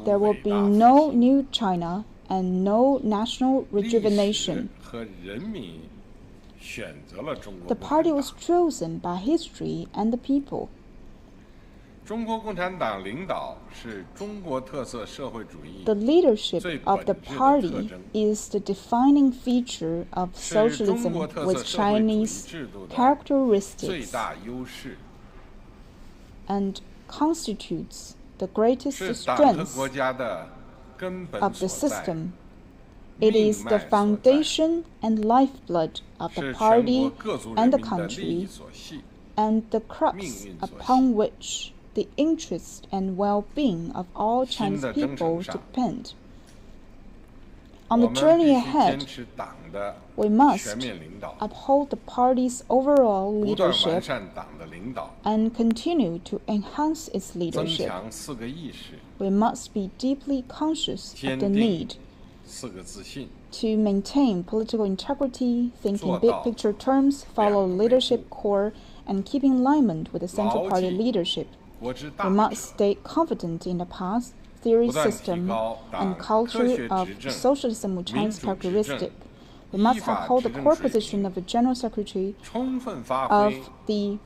there will be no new China and no national rejuvenation. The party was chosen by history and the people. 中国共产党领导是中国特色社会主义 The leadership of the party is the defining feature of socialism with Chinese characteristics and constitutes the greatest strength of the system. It is the foundation and lifeblood of the party and the country, and the crux upon which the interest and well-being of all Chinese people depend. On the journey ahead, we must uphold the party's overall leadership and continue to enhance its leadership. We must be deeply conscious of the need to maintain political integrity, think in big picture terms, follow leadership core, and keep in alignment with the Central Party leadership. We must stay confident in the past, theory, system, and culture of socialism with Chinese characteristic. We must uphold the core position of the General Secretary of the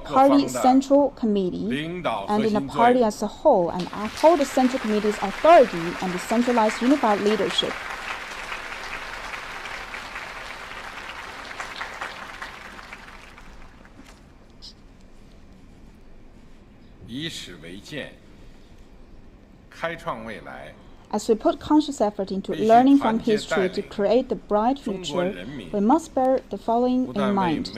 Party Central Committee and in the party as a whole, and uphold the Central Committee's authority and decentralized unified leadership. As we put conscious effort into learning from history to create the bright future, we must bear the following in mind.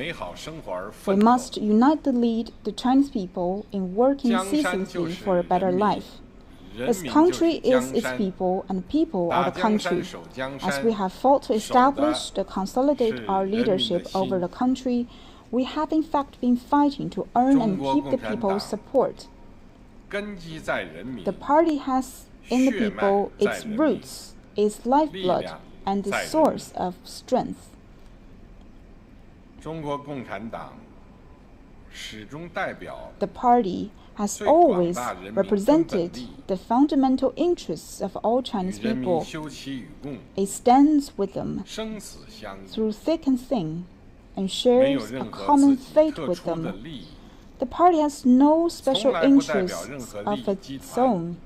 We must unite and lead the Chinese people in working ceaselessly for a better life. This country is its people, and people are the country. As we have fought to establish and consolidate our leadership over the country, we have in fact been fighting to earn and keep the people's support. The party has in the people its roots, its lifeblood, and the source of strength. The party has always represented the fundamental interests of all Chinese people. It stands with them through thick and thin and shares a common fate with them. The party has no special interests of its own.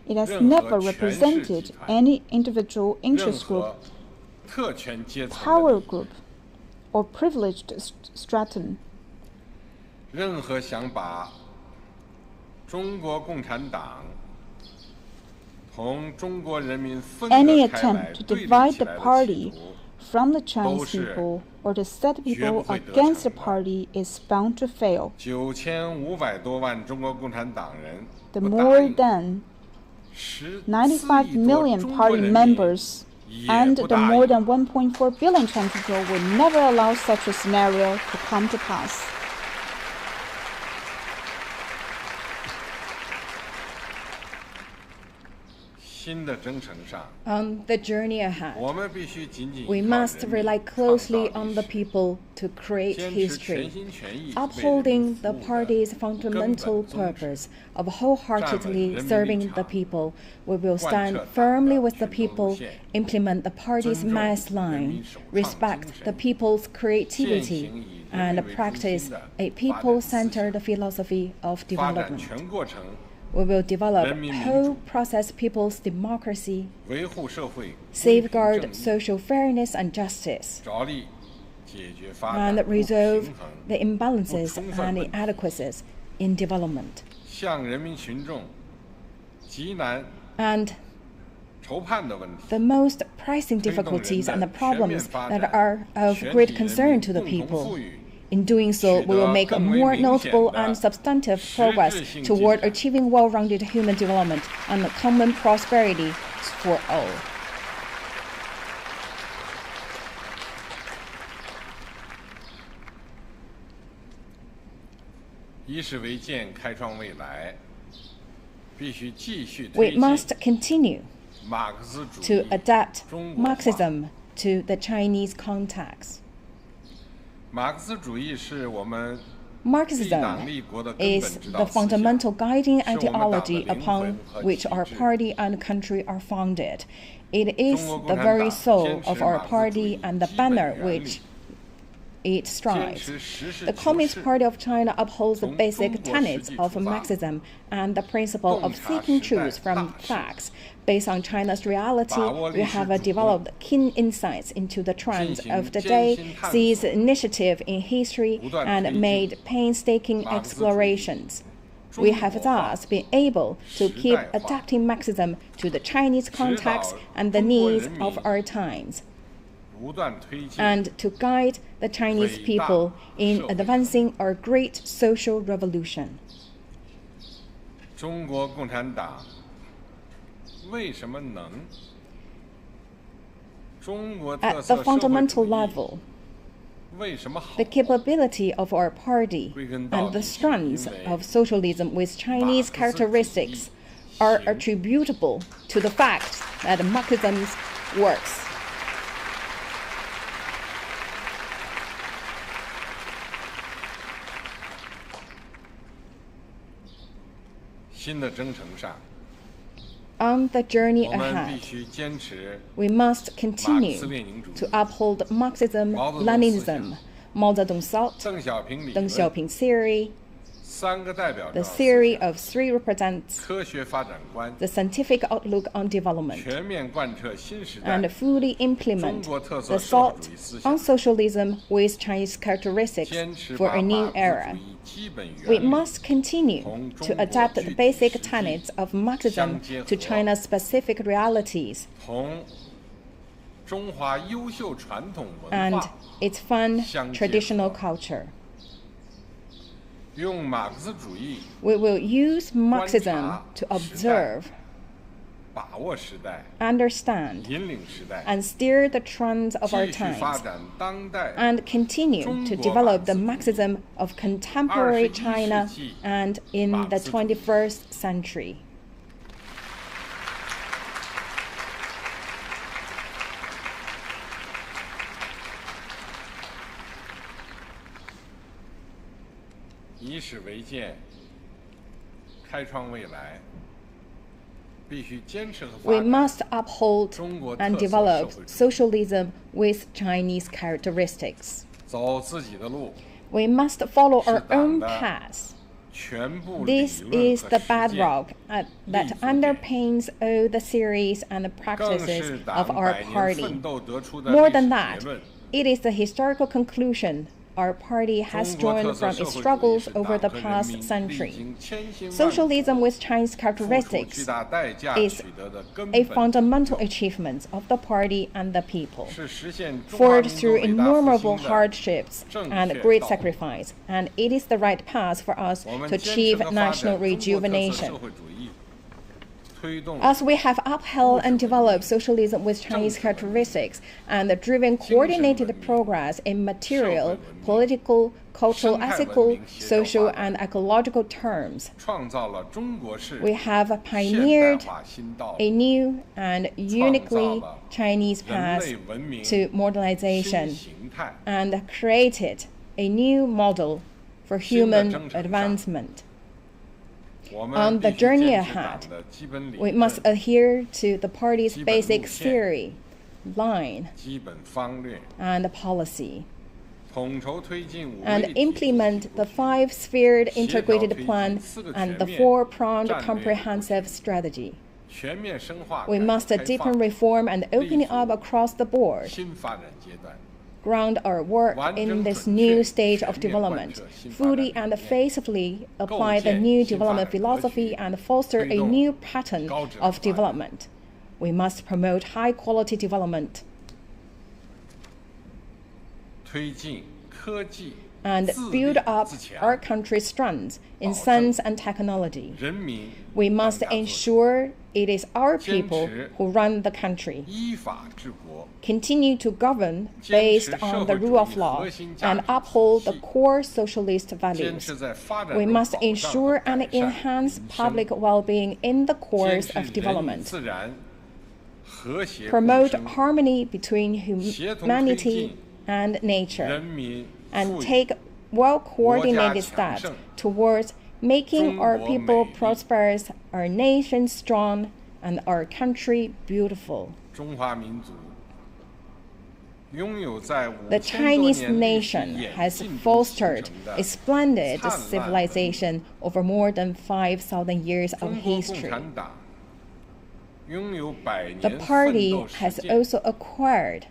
It has never represented any individual interest group, power group, or privileged stratum. Any attempt to divide the party from the Chinese people or to set the people against the party is bound to fail. The more than 95 million party members And the more than 1.4 billion Chinese people will never allow such a scenario to come to pass. On the journey ahead, we must rely closely on the people to create history. Upholding the party's fundamental purpose of wholeheartedly serving the people, we will stand firmly with the people, implement the party's mass line, respect the people's creativity, and practice a people-centered philosophy of development. We will develop whole-process people's democracy, safeguard social fairness and justice, and resolve the imbalances and inadequacies in development. And the most pressing difficulties and the problems that are of great concern to the people. In doing so, we will make a more notable and substantive progress toward achieving well-rounded human development and common prosperity for all. We must continue to adapt Marxism to the Chinese context. Marxism is the fundamental guiding ideology upon which our party and country are founded. It is the very soul of our party and the banner which it strives. The Communist Party of China upholds the basic tenets of Marxism and the principle of seeking truth from facts. Based on China's reality, we have developed keen insights into the trends of the day, seized initiative in history, and made painstaking explorations. We have thus been able to keep adapting Marxism to the Chinese context and the needs of our times, and to guide the Chinese people in advancing our great social revolution. At the fundamental level, the capability of our party and the strengths of socialism with Chinese characteristics are attributable to the fact that Marxism works. On the journey ahead, we must continue to uphold Marxism, Leninism, Mao Zedong's thought, Deng Xiaoping theory. The theory of three represents the scientific outlook on development, and fully implement the thought on socialism with Chinese characteristics for a new era. We must continue to adapt the basic tenets of Marxism to China's specific realities and its fun traditional culture. We will use Marxism to observe, understand, and steer the trends of our times, and continue to develop the Marxism of contemporary China and in the 21st century. We must uphold and develop socialism with Chinese characteristics. We must follow our own path. This is the bedrock that underpins all the theories and the practices of our party. More than that, it is the historical conclusion our party has drawn from its struggles over the past century. Socialism with Chinese characteristics is a fundamental achievement of the party and the people, forged through innumerable hardships and great sacrifice, and it is the right path for us to achieve national rejuvenation. As we have upheld and developed socialism with Chinese characteristics and driven coordinated progress in material, political, cultural, ethical, social, and ecological terms, we have pioneered a new and uniquely Chinese path to modernization and created a new model for human advancement. On the journey ahead, we must adhere to the party's basic theory, line, and policy, and implement the five-sphered integrated plan and the four-pronged comprehensive strategy. We must deepen reform and opening up across the board, ground our work in this new stage of development, fully and faithfully apply the new development philosophy and foster a new pattern of development. We must promote high-quality development and build up our country's strengths in science and technology. We must ensure it is our people who run the country, continue to govern based on the rule of law, and uphold the core socialist values. We must ensure and enhance public well-being in the course of development, promote harmony between humanity and nature, and take well-coordinated steps towards making our people prosperous, our nation strong, and our country beautiful. The Chinese nation has fostered a splendid civilization over more than 5,000 years of history. The party has also acquired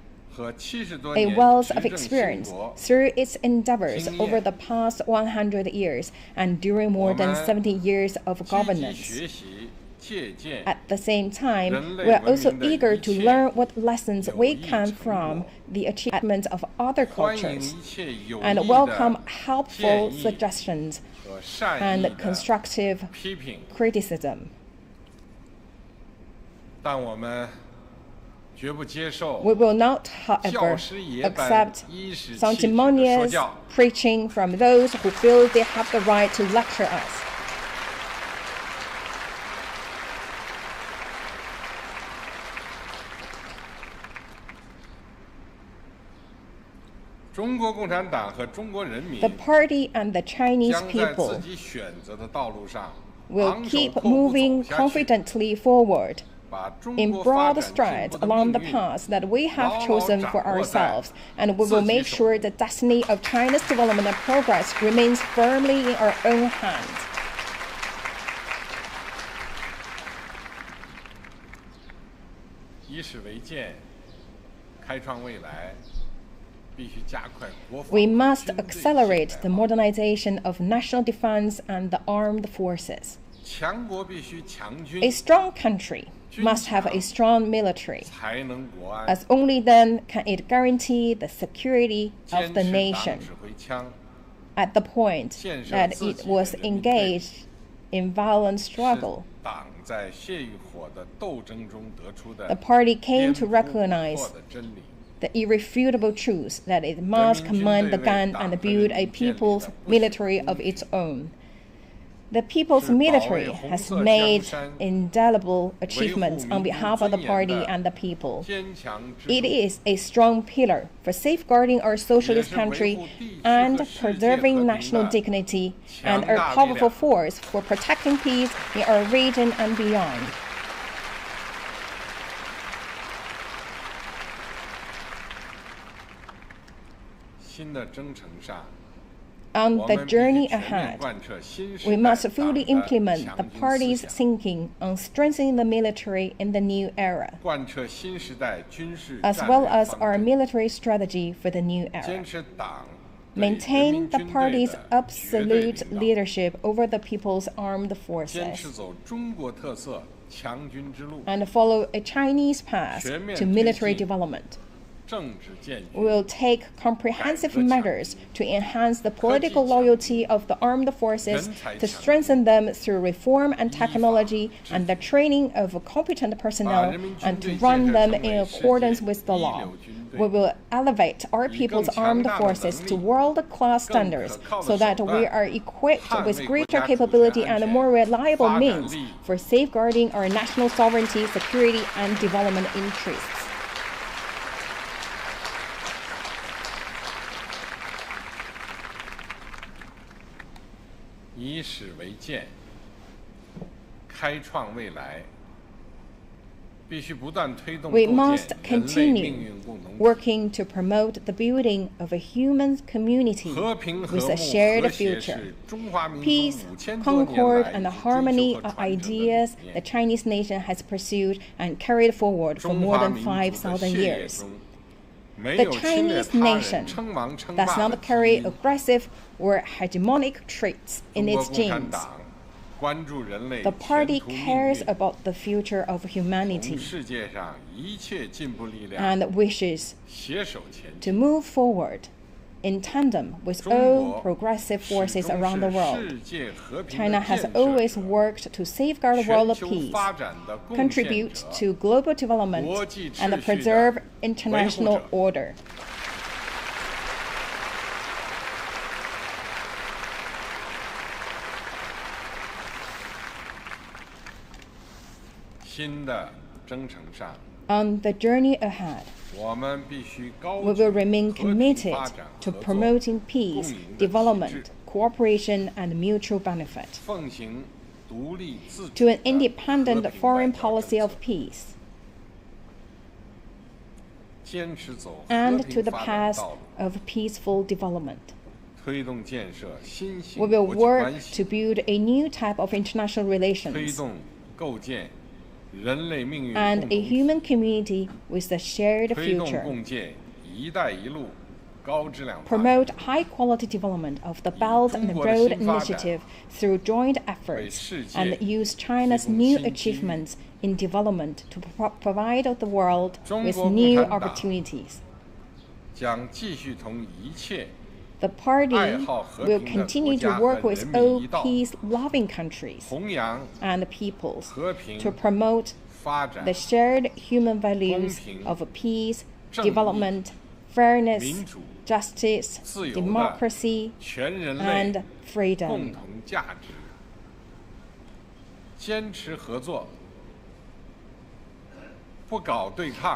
a wealth of experience through its endeavors over the past 100 years and during more than 70 years of governance. At the same time, we are also eager to learn what lessons we can from the achievements of other cultures and welcome helpful suggestions and constructive criticism. We will not, however, accept sanctimonious preaching from those who feel they have the right to lecture us. The party and the Chinese people will keep moving confidently forward in broad strides along the path that we have chosen for ourselves, and we will make sure the destiny of China's development and progress remains firmly in our own hands. We must accelerate the modernization of national defense and the armed forces. A strong country must have a strong military, as only then can it guarantee the security of the nation. At the point that it was engaged in violent struggle, the party came to recognize the irrefutable truth that it must command the gun and build a people's military of its own. The people's military has made indelible achievements on behalf of the party and the people. It is a strong pillar for safeguarding our socialist country and preserving national dignity, and a powerful force for protecting peace in our region and beyond. On the journey ahead, we must fully implement the party's thinking on strengthening the military in the new era, as well as our military strategy for the new era. Maintain the party's absolute leadership over the people's armed forces, and follow a Chinese path to military development. We will take comprehensive measures to enhance the political loyalty of the armed forces, to strengthen them through reform and technology and the training of competent personnel, and to run them in accordance with the law. We will elevate our people's armed forces to world-class standards so that we are equipped with greater capability and more reliable means for safeguarding our national sovereignty, security, and development interests. We must continue working to promote the building of a human community with a shared future. Peace, concord, and harmony are ideas the Chinese nation has pursued and carried forward for more than 5,000 years. The Chinese nation does not carry aggressive or hegemonic traits in its genes. The party cares about the future of humanity and wishes to move forward in tandem with all progressive forces around the world. China has always worked to safeguard world peace, contribute to global development, and preserve international order. On the journey ahead, we will remain committed to promoting peace, development, cooperation, and mutual benefit, to an independent foreign policy of peace, and to the path of peaceful development. We will work to build a new type of international relations and a human community with a shared future. Promote high-quality development of the Belt and Road Initiative through joint efforts, and use China's new achievements in development to provide the world with new opportunities. The party will continue to work with all peace-loving countries and peoples to promote the shared human values of peace, development, fairness, justice, democracy, and freedom.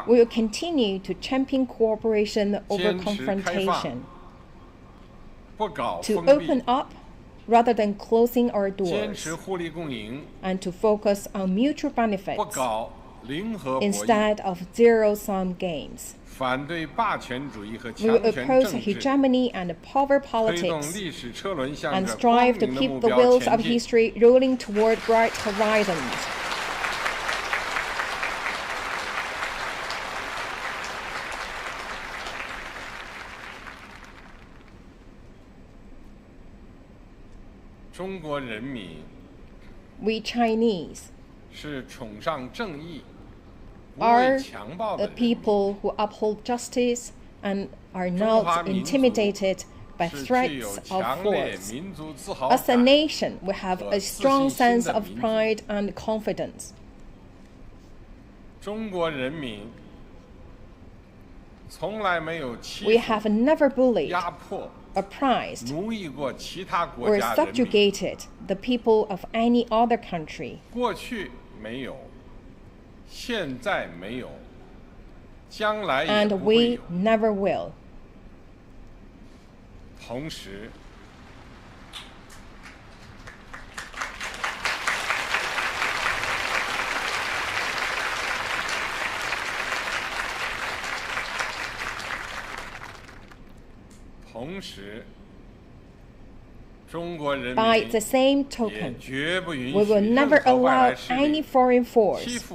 We will continue to champion cooperation over confrontation, to open up rather than closing our doors, and to focus on mutual benefits instead of zero-sum games. We will oppose hegemony and power politics and strive to keep the wheels of history rolling toward bright horizons. We Chinese are the people who uphold justice and are not intimidated by threats of force. As a nation, we have a strong sense of pride and confidence. We have never bullied, oppressed, or subjugated the people of any other country. And we never will. By the same token, we will never allow any foreign force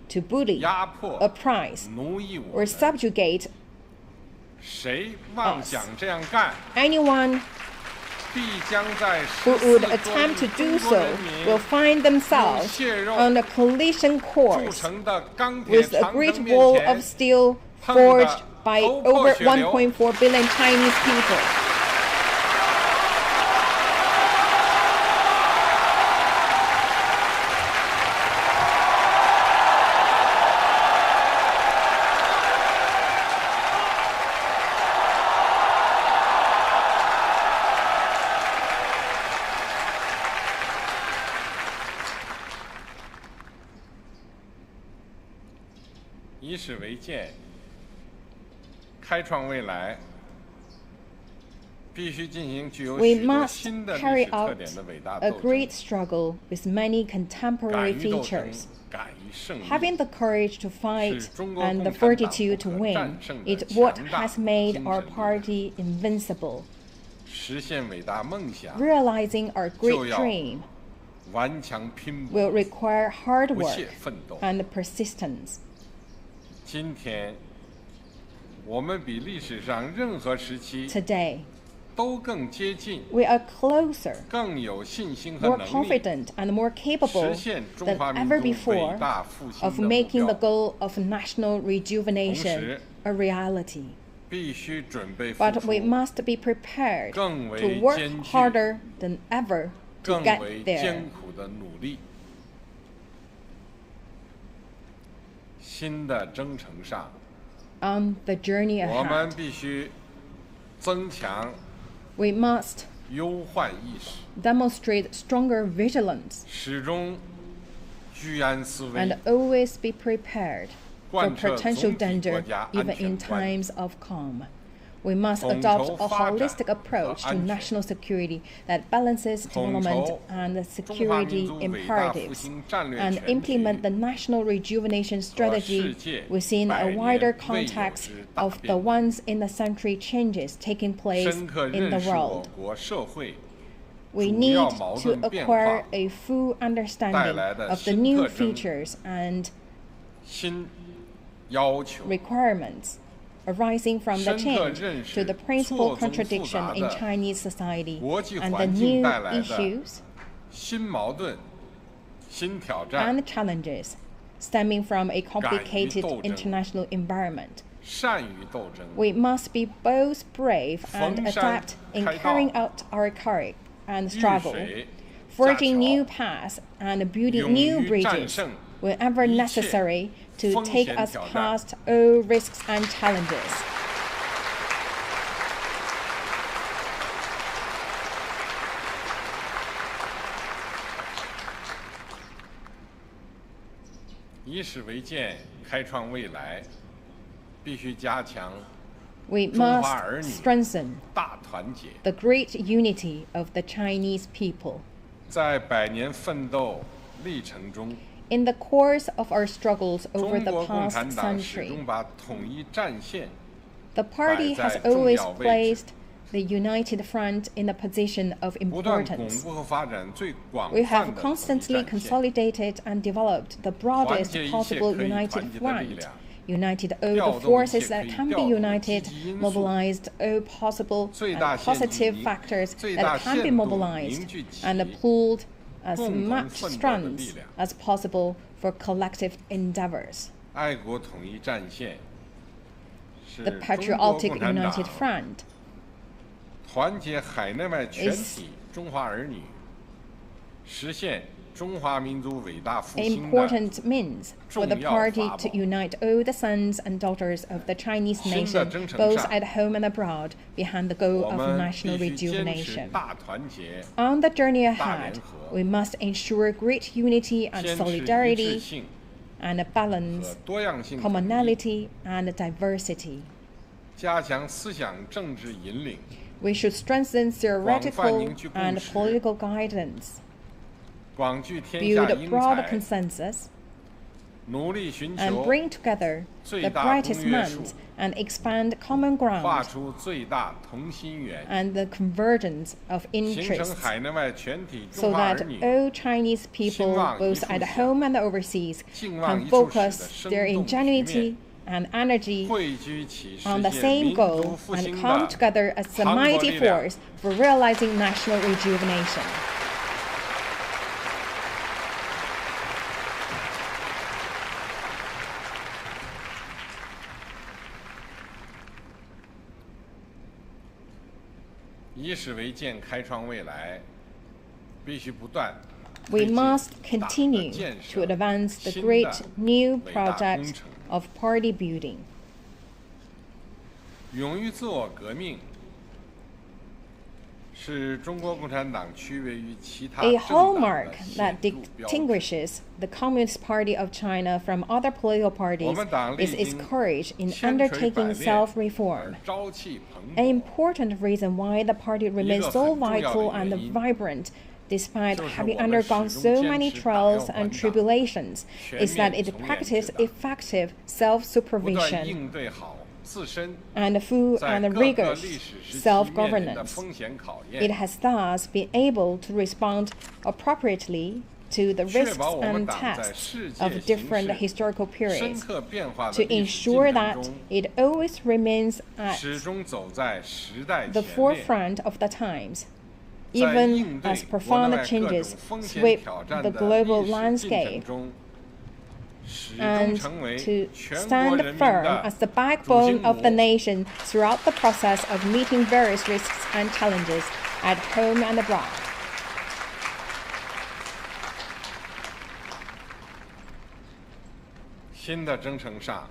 to bully, oppress, or subjugate us. Anyone who would attempt to do so will find themselves on a collision course with a great wall of steel forged by over 1.4 billion Chinese people. We must carry out a great struggle with many contemporary features. Having the courage to fight and the fortitude to win is what has made our party invincible. Realizing our great dream will require hard work and persistence. Today, we are closer, more confident, and more capable than ever before of making the goal of national rejuvenation a reality. But we must be prepared to work harder than ever to get there. On the journey ahead, we must demonstrate stronger vigilance and always be prepared for potential danger even in times of calm. We must adopt a holistic approach to national security that balances development and security imperatives, and implement the national rejuvenation strategy within a wider context of the once-in-a-century changes taking place in the world. We need to acquire a full understanding of the new features and requirements arising from the change to the principal contradiction in Chinese society and the new issues and challenges stemming from a complicated international environment. We must be both brave and adept in carrying out our courage and struggle, forging new paths and building new bridges whenever necessary to take us past all risks and challenges. We must strengthen the great unity of the Chinese people. In the course of our struggles over the past century, the party has always placed the united front in a position of importance. We have constantly consolidated and developed the broadest possible united front, united all the forces that can be united, mobilized all possible and positive factors that can be mobilized, and pooled as much strength as possible for collective endeavors. The Patriotic United Front is an important means for the party to unite all the sons and daughters of the Chinese nation, both at home and abroad, behind the goal of national rejuvenation. On the journey ahead, we must ensure great unity and solidarity, and balance commonality and diversity. We should strengthen theoretical and political guidance, build broad consensus, and bring together the brightest minds and expand common ground and the convergence of interests, so that all Chinese people, both at home and overseas, can focus their ingenuity and energy on the same goal and come together as a mighty force for realizing national rejuvenation. 以史为鉴，开创未来，必须不断。 We must continue to advance the great new project of party building. 勇于自我革命是中国共产党区别于其他 A 政党 hallmark 的 that 显著标志。 distinguishes the Communist Party of China from other political parties is its courage in undertaking self-reform. 而朝气蓬 An 勃， important reason why the party remains so vital and vibrant despite having undergone so many trials and tribulations is that it practices effective 不断 self-supervision 应对好自身 and full 在 and 各个 rigorous 历史时期面临的 self-governance. 风险考 It 验， has thus been able to respond appropriately to the 确 risks 保我们 and 党在 tests 世界 of 形 different 势 historical 深 periods 刻变化的 to 历史进 ensure 程 that 中， it always remains at 始终走在时代 the 前列。 forefront of the times, 在 even 应对 as 国内 profound 外各 changes 种风险 sweep 挑战 the 的 global 历史进 landscape, 程中，始终 and 成为 to 全国 stand 人民 firm 的 as the 主心 backbone of the 骨。 nation throughout the process of meeting various risks and challenges at home and abroad. 新的征程上，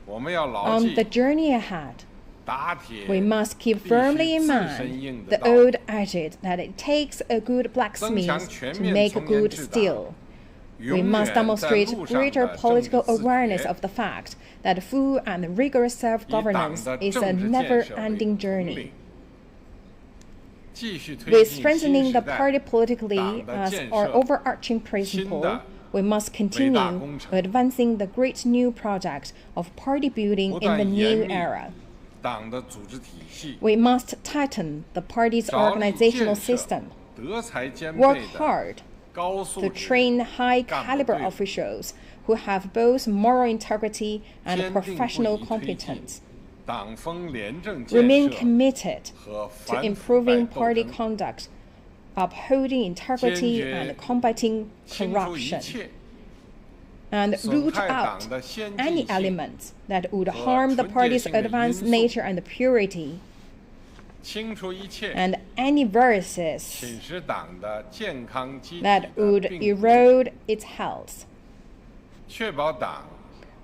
我们要牢 On the 记 journey ahead, 打铁 we must keep 必须 firmly in 自 mind 身硬的 the 道理 old adage that it takes a good 增 blacksmith 强全 to 面 make 从严 good 治党 steel. We 永 must 远在 demonstrate 路上 greater 的政治 political 自 awareness 觉 of the fact that full and rigorous 以党 self-governance 的 is a 政治建设为 never-ending 统 journey. 领，继续推 With 进 strengthening 新 the 时代 party politically 党的 as 建 our 设 overarching 新 principle, 的 we must 伟大 continue 工程 advancing the great new project of party building 不 in the 断严 new 密 era. 党的组织体系， We must tighten the party's 着力 organizational 建设 system, 德才兼 work 备的 hard 高素 to 质 train high 干部 caliber 队伍 officials who have both moral integrity and 坚定不 professional 移推进 competence. 党风廉政建 Remain 设 committed 和 to 反腐败 improving 斗 party 争， conduct, upholding integrity 坚决 and combating 清除一 corruption, 切 and 损 root 害 out 党的先 any 进性 elements that would 和 harm the 纯洁 party's 性的 advanced 因素 nature and purity, 清除一切 and any viruses 侵蚀党的健康机体 that 的 would 病毒， erode its health. 确保党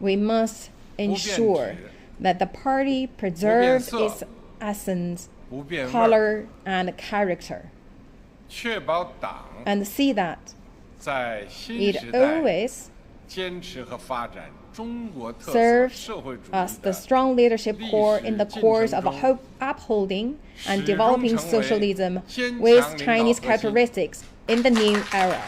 We must ensure that the party preserves its essence, 不变味儿， color, and character, 确保党 and see that 在新 it 时代 always 坚持和发展中国特色 serves 社会主 as 义 the 的 strong leadership core in the 历史进程 course of 中 upholding and 始终 developing 成为 socialism 坚 with 强领导 Chinese 核心。 characteristics in the new era.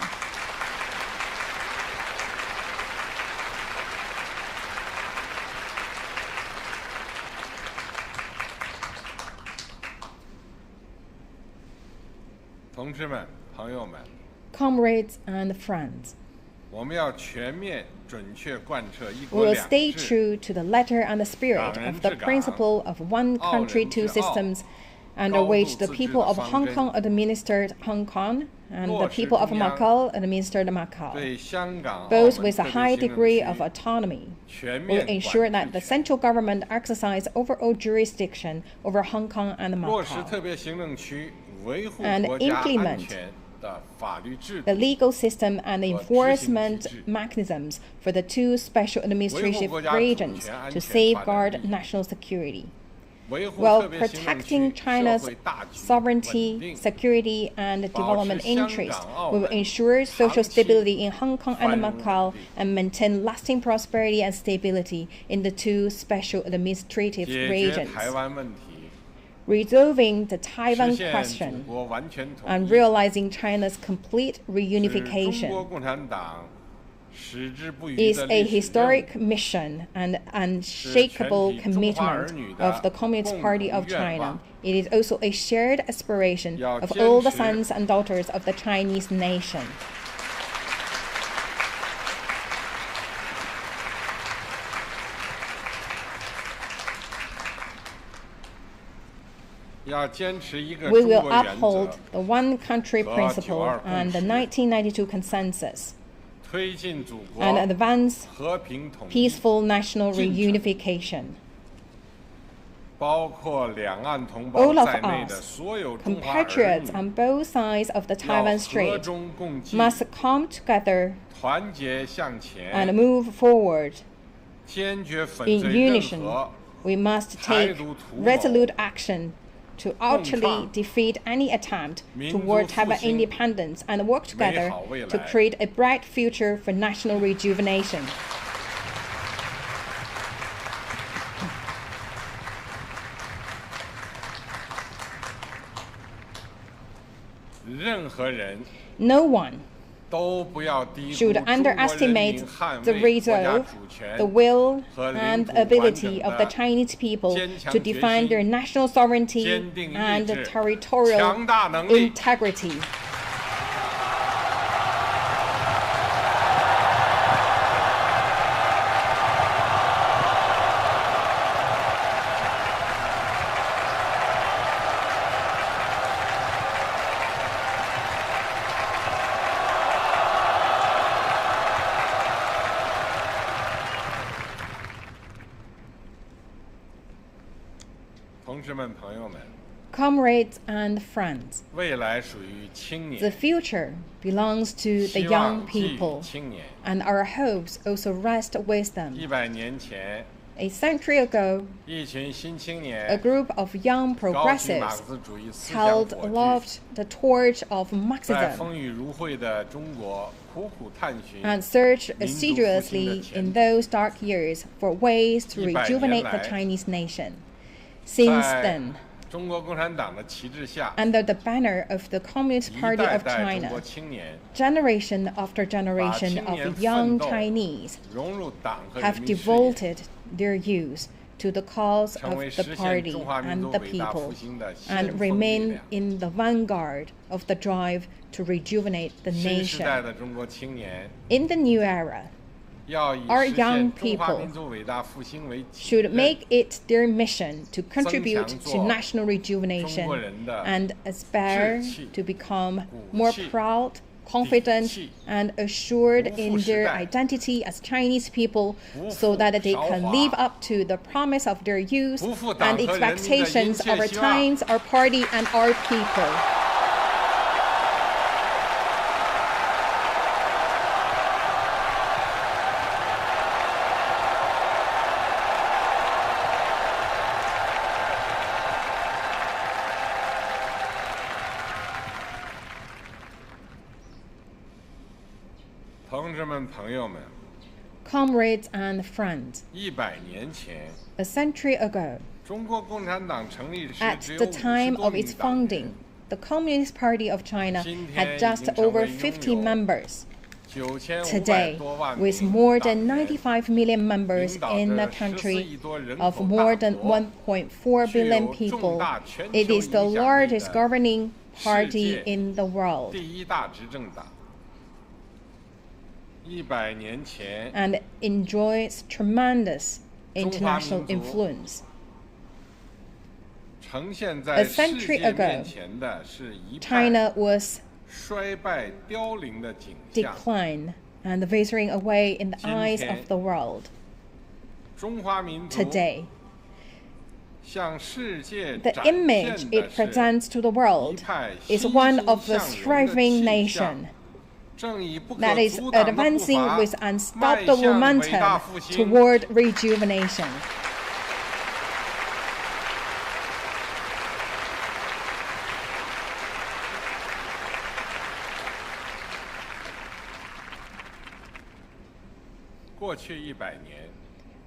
同志们、朋友们， Comrades and friends, 我们要全面、准确贯彻一 we 国 will 两 stay 制， true to the letter and the spirit of the principle of one country, two systems, under which the people of Hong Kong administered Hong Kong and the people of Macau administered Macau, 对香港、澳 both 门 with a 特 high 别行政 degree 区 of autonomy. 全 Will 面 ensure 管 that the 制权 central government exercise overall jurisdiction over Hong Kong and 落实 Macau. 特别行政区维护 And 国家安 implement 全的法律制 The 度， legal system and the 和执行 enforcement 机制。 mechanisms for the two special administrative 维护国家主 regions 权安 to 全发展利 safeguard 益。 national security, 维护 while 特别行政 protecting 区 China's 社会大局稳 sovereignty, 定， security, and 保持 development 香港、 interest. 澳 We 门 will ensure social 长期 stability in Hong Kong and 繁荣 Macau 稳定。 and maintain lasting prosperity and stability in the two special administrative 解决 regions, 台湾问题， resolving the 实 Taiwan 现 question 祖国完全统 and 一， realizing China's complete 是中 reunification 国共产党矢志不渝 is 的 a 历史任务。 historic mission and unshakable commitment of the Communist Party of China. It is also a shared aspiration of all the sons and daughters of the Chinese nation. 要坚持一个 We 中 will 国原 uphold 则， the one country 和 principle 92 and the 1992 consensus 推进祖国 and advance 和平统一， peaceful national reunification. 进程。 reunification. 进程。 We will All of us, compatriots on both sides of the Taiwan Strait, must come together and move forward. In unison, we must take resolute action to utterly defeat any attempt toward Taiwan independence and work together to create a bright future for national rejuvenation. No one should underestimate the resolve, the will, and ability of the Chinese people to defend their national sovereignty and territorial integrity. Comrades and friends, the future belongs to the young people, and our hopes also rest with them. A century ago, a group of young progressives held aloft the torch of Marxism and searched assiduously in those dark years for ways to rejuvenate the Chinese nation. Since then, under the banner of the Communist Party of China, generation after generation of young Chinese have devoted their youth to the cause of the party and the people, and remain in the vanguard of the drive to rejuvenate the nation. In the new era, our young people should make it their mission to contribute to national rejuvenation and aspire to become more proud, confident, and assured in their identity as Chinese people, so that they can live up to the promise of their youth and expectations of our times, our party, and our people. Comrades and friends, a century ago, at the time of its founding, the Communist Party of China had just over 50 members. Today, with more than 95 million members in the country of more than 1.4 billion people, it is the largest governing party in the world. And enjoys tremendous international influence. A century ago, China was decline and withering away in the eyes of the world. Today, the image it presents to the world is one of a thriving nation that is advancing with unstoppable momentum toward rejuvenation.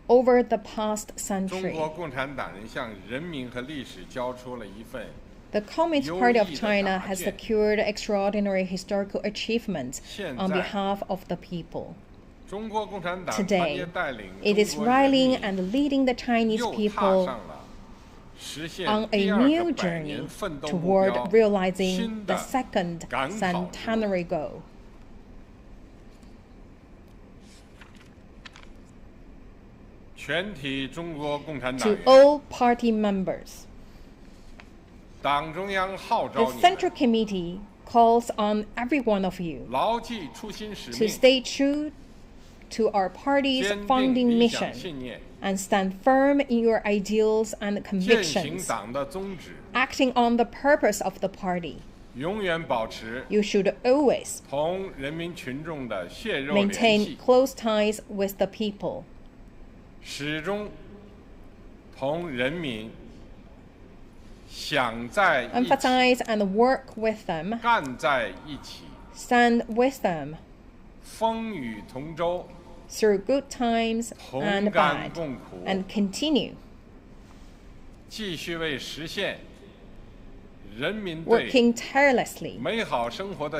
Over the past century, the Communist Party of China has secured extraordinary historical achievements on behalf of the people. Today, it is rallying and leading the Chinese people on a new journey toward realizing the second centenary goal. To all party members, the Central Committee calls on every one of you to stay true to our party's founding mission and stand firm in your ideals and convictions, acting on the purpose of the party. You should always maintain close ties with the people. Emphasize and work with them. Stand with them through good times and bad, and continue working tirelessly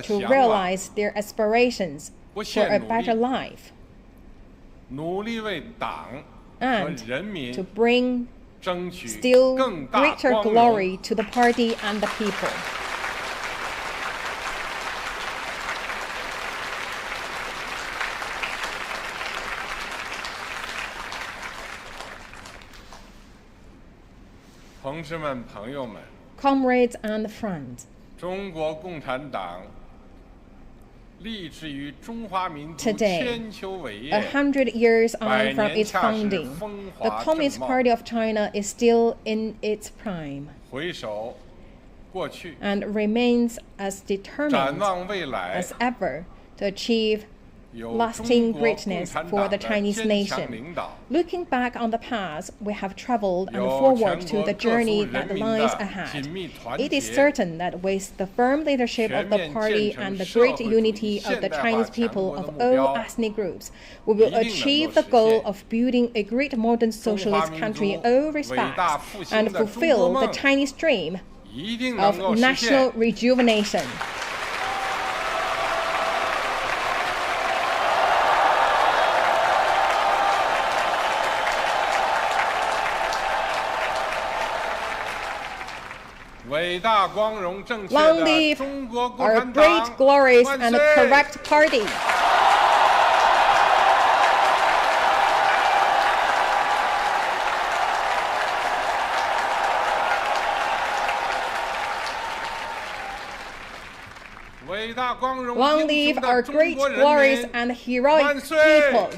to realize their aspirations for a better life and to bring still greater glory to the party and the people. Comrades and friends, today, 100 years on from its founding, the Communist Party of China is still in its prime and remains as determined as ever to achieve lasting greatness for the Chinese nation. Looking back on the past, we have traveled and forward to the journey that lies ahead. It is certain that with the firm leadership of the party and the great unity of the Chinese people of all ethnic groups, we will achieve the goal of building a great modern socialist country in all respects and fulfill the Chinese dream of national rejuvenation. Long live our great, glorious, and correct party! Long live our great, glorious, and heroic people!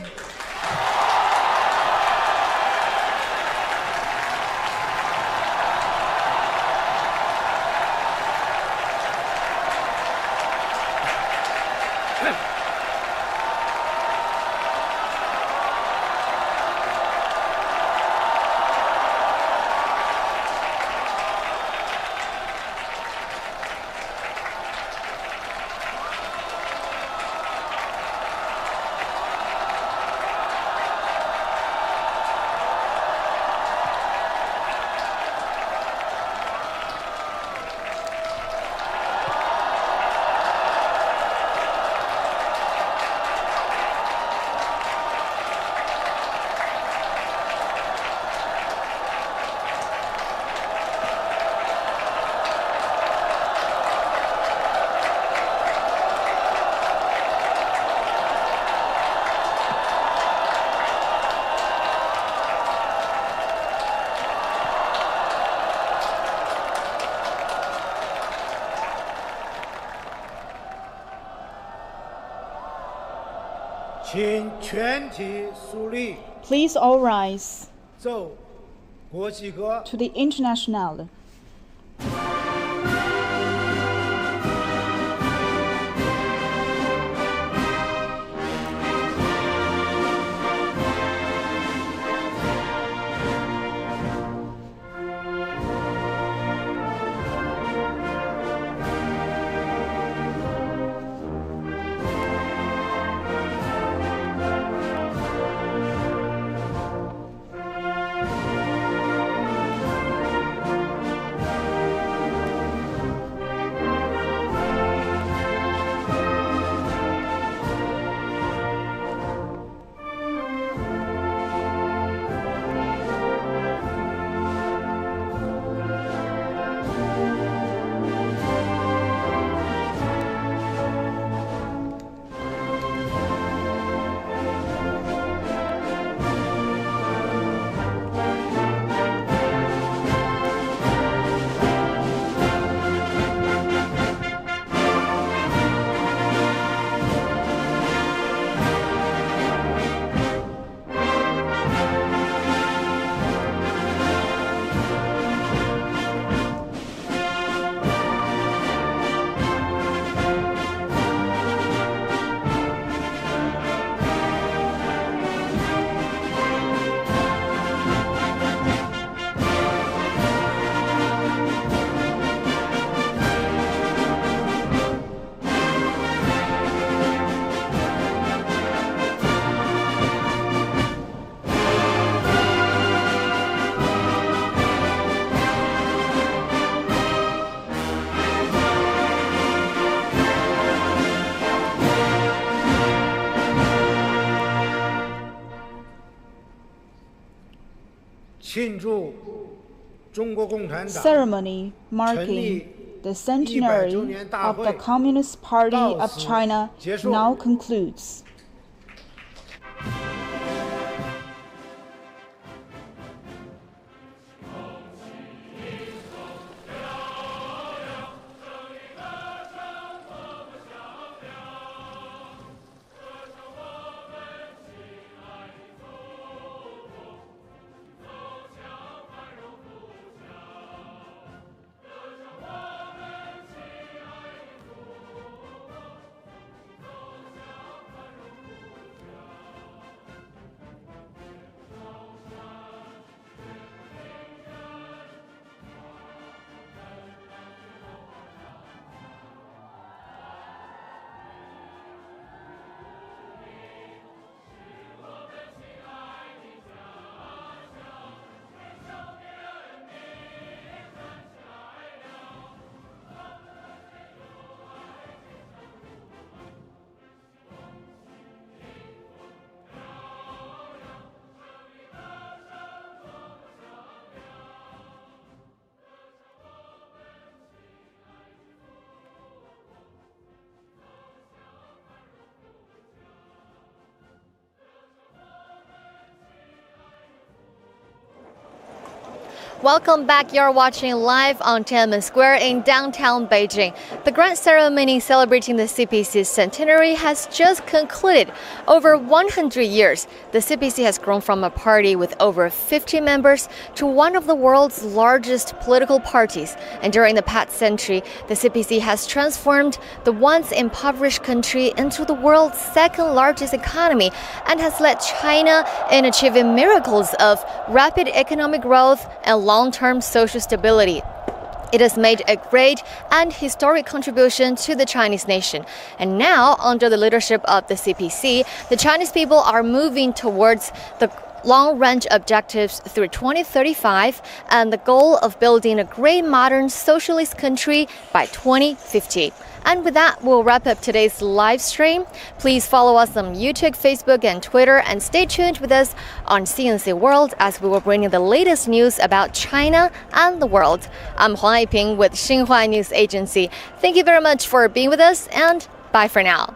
Please all rise to the International. ceremony marking the centenary of the Communist Party of China now concludes. Welcome back. You're watching live on Tian'anmen Square in downtown Beijing. The grand ceremony celebrating the CPC centenary has just concluded. Over 100 years, the CPC has grown from a party with over 50 members to one of the world's largest political parties. And during the past century, the CPC has transformed the once impoverished country into the world's second largest economy and has led China in achieving miracles of rapid economic growth and long-term social stability. It has made a great and historic contribution to the Chinese nation. And now, under the leadership of the CPC, the Chinese people are moving towards the long-range objectives through 2035 and the goal of building a great modern socialist country by 2050. And with that, we'll wrap up today's live stream. Please follow us on YouTube, Facebook, and Twitter, and stay tuned with us on CNC World as we will bring you the latest news about China and the world. I'm Huang Yiping with Xinhua News Agency. Thank you very much for being with us, and bye for now.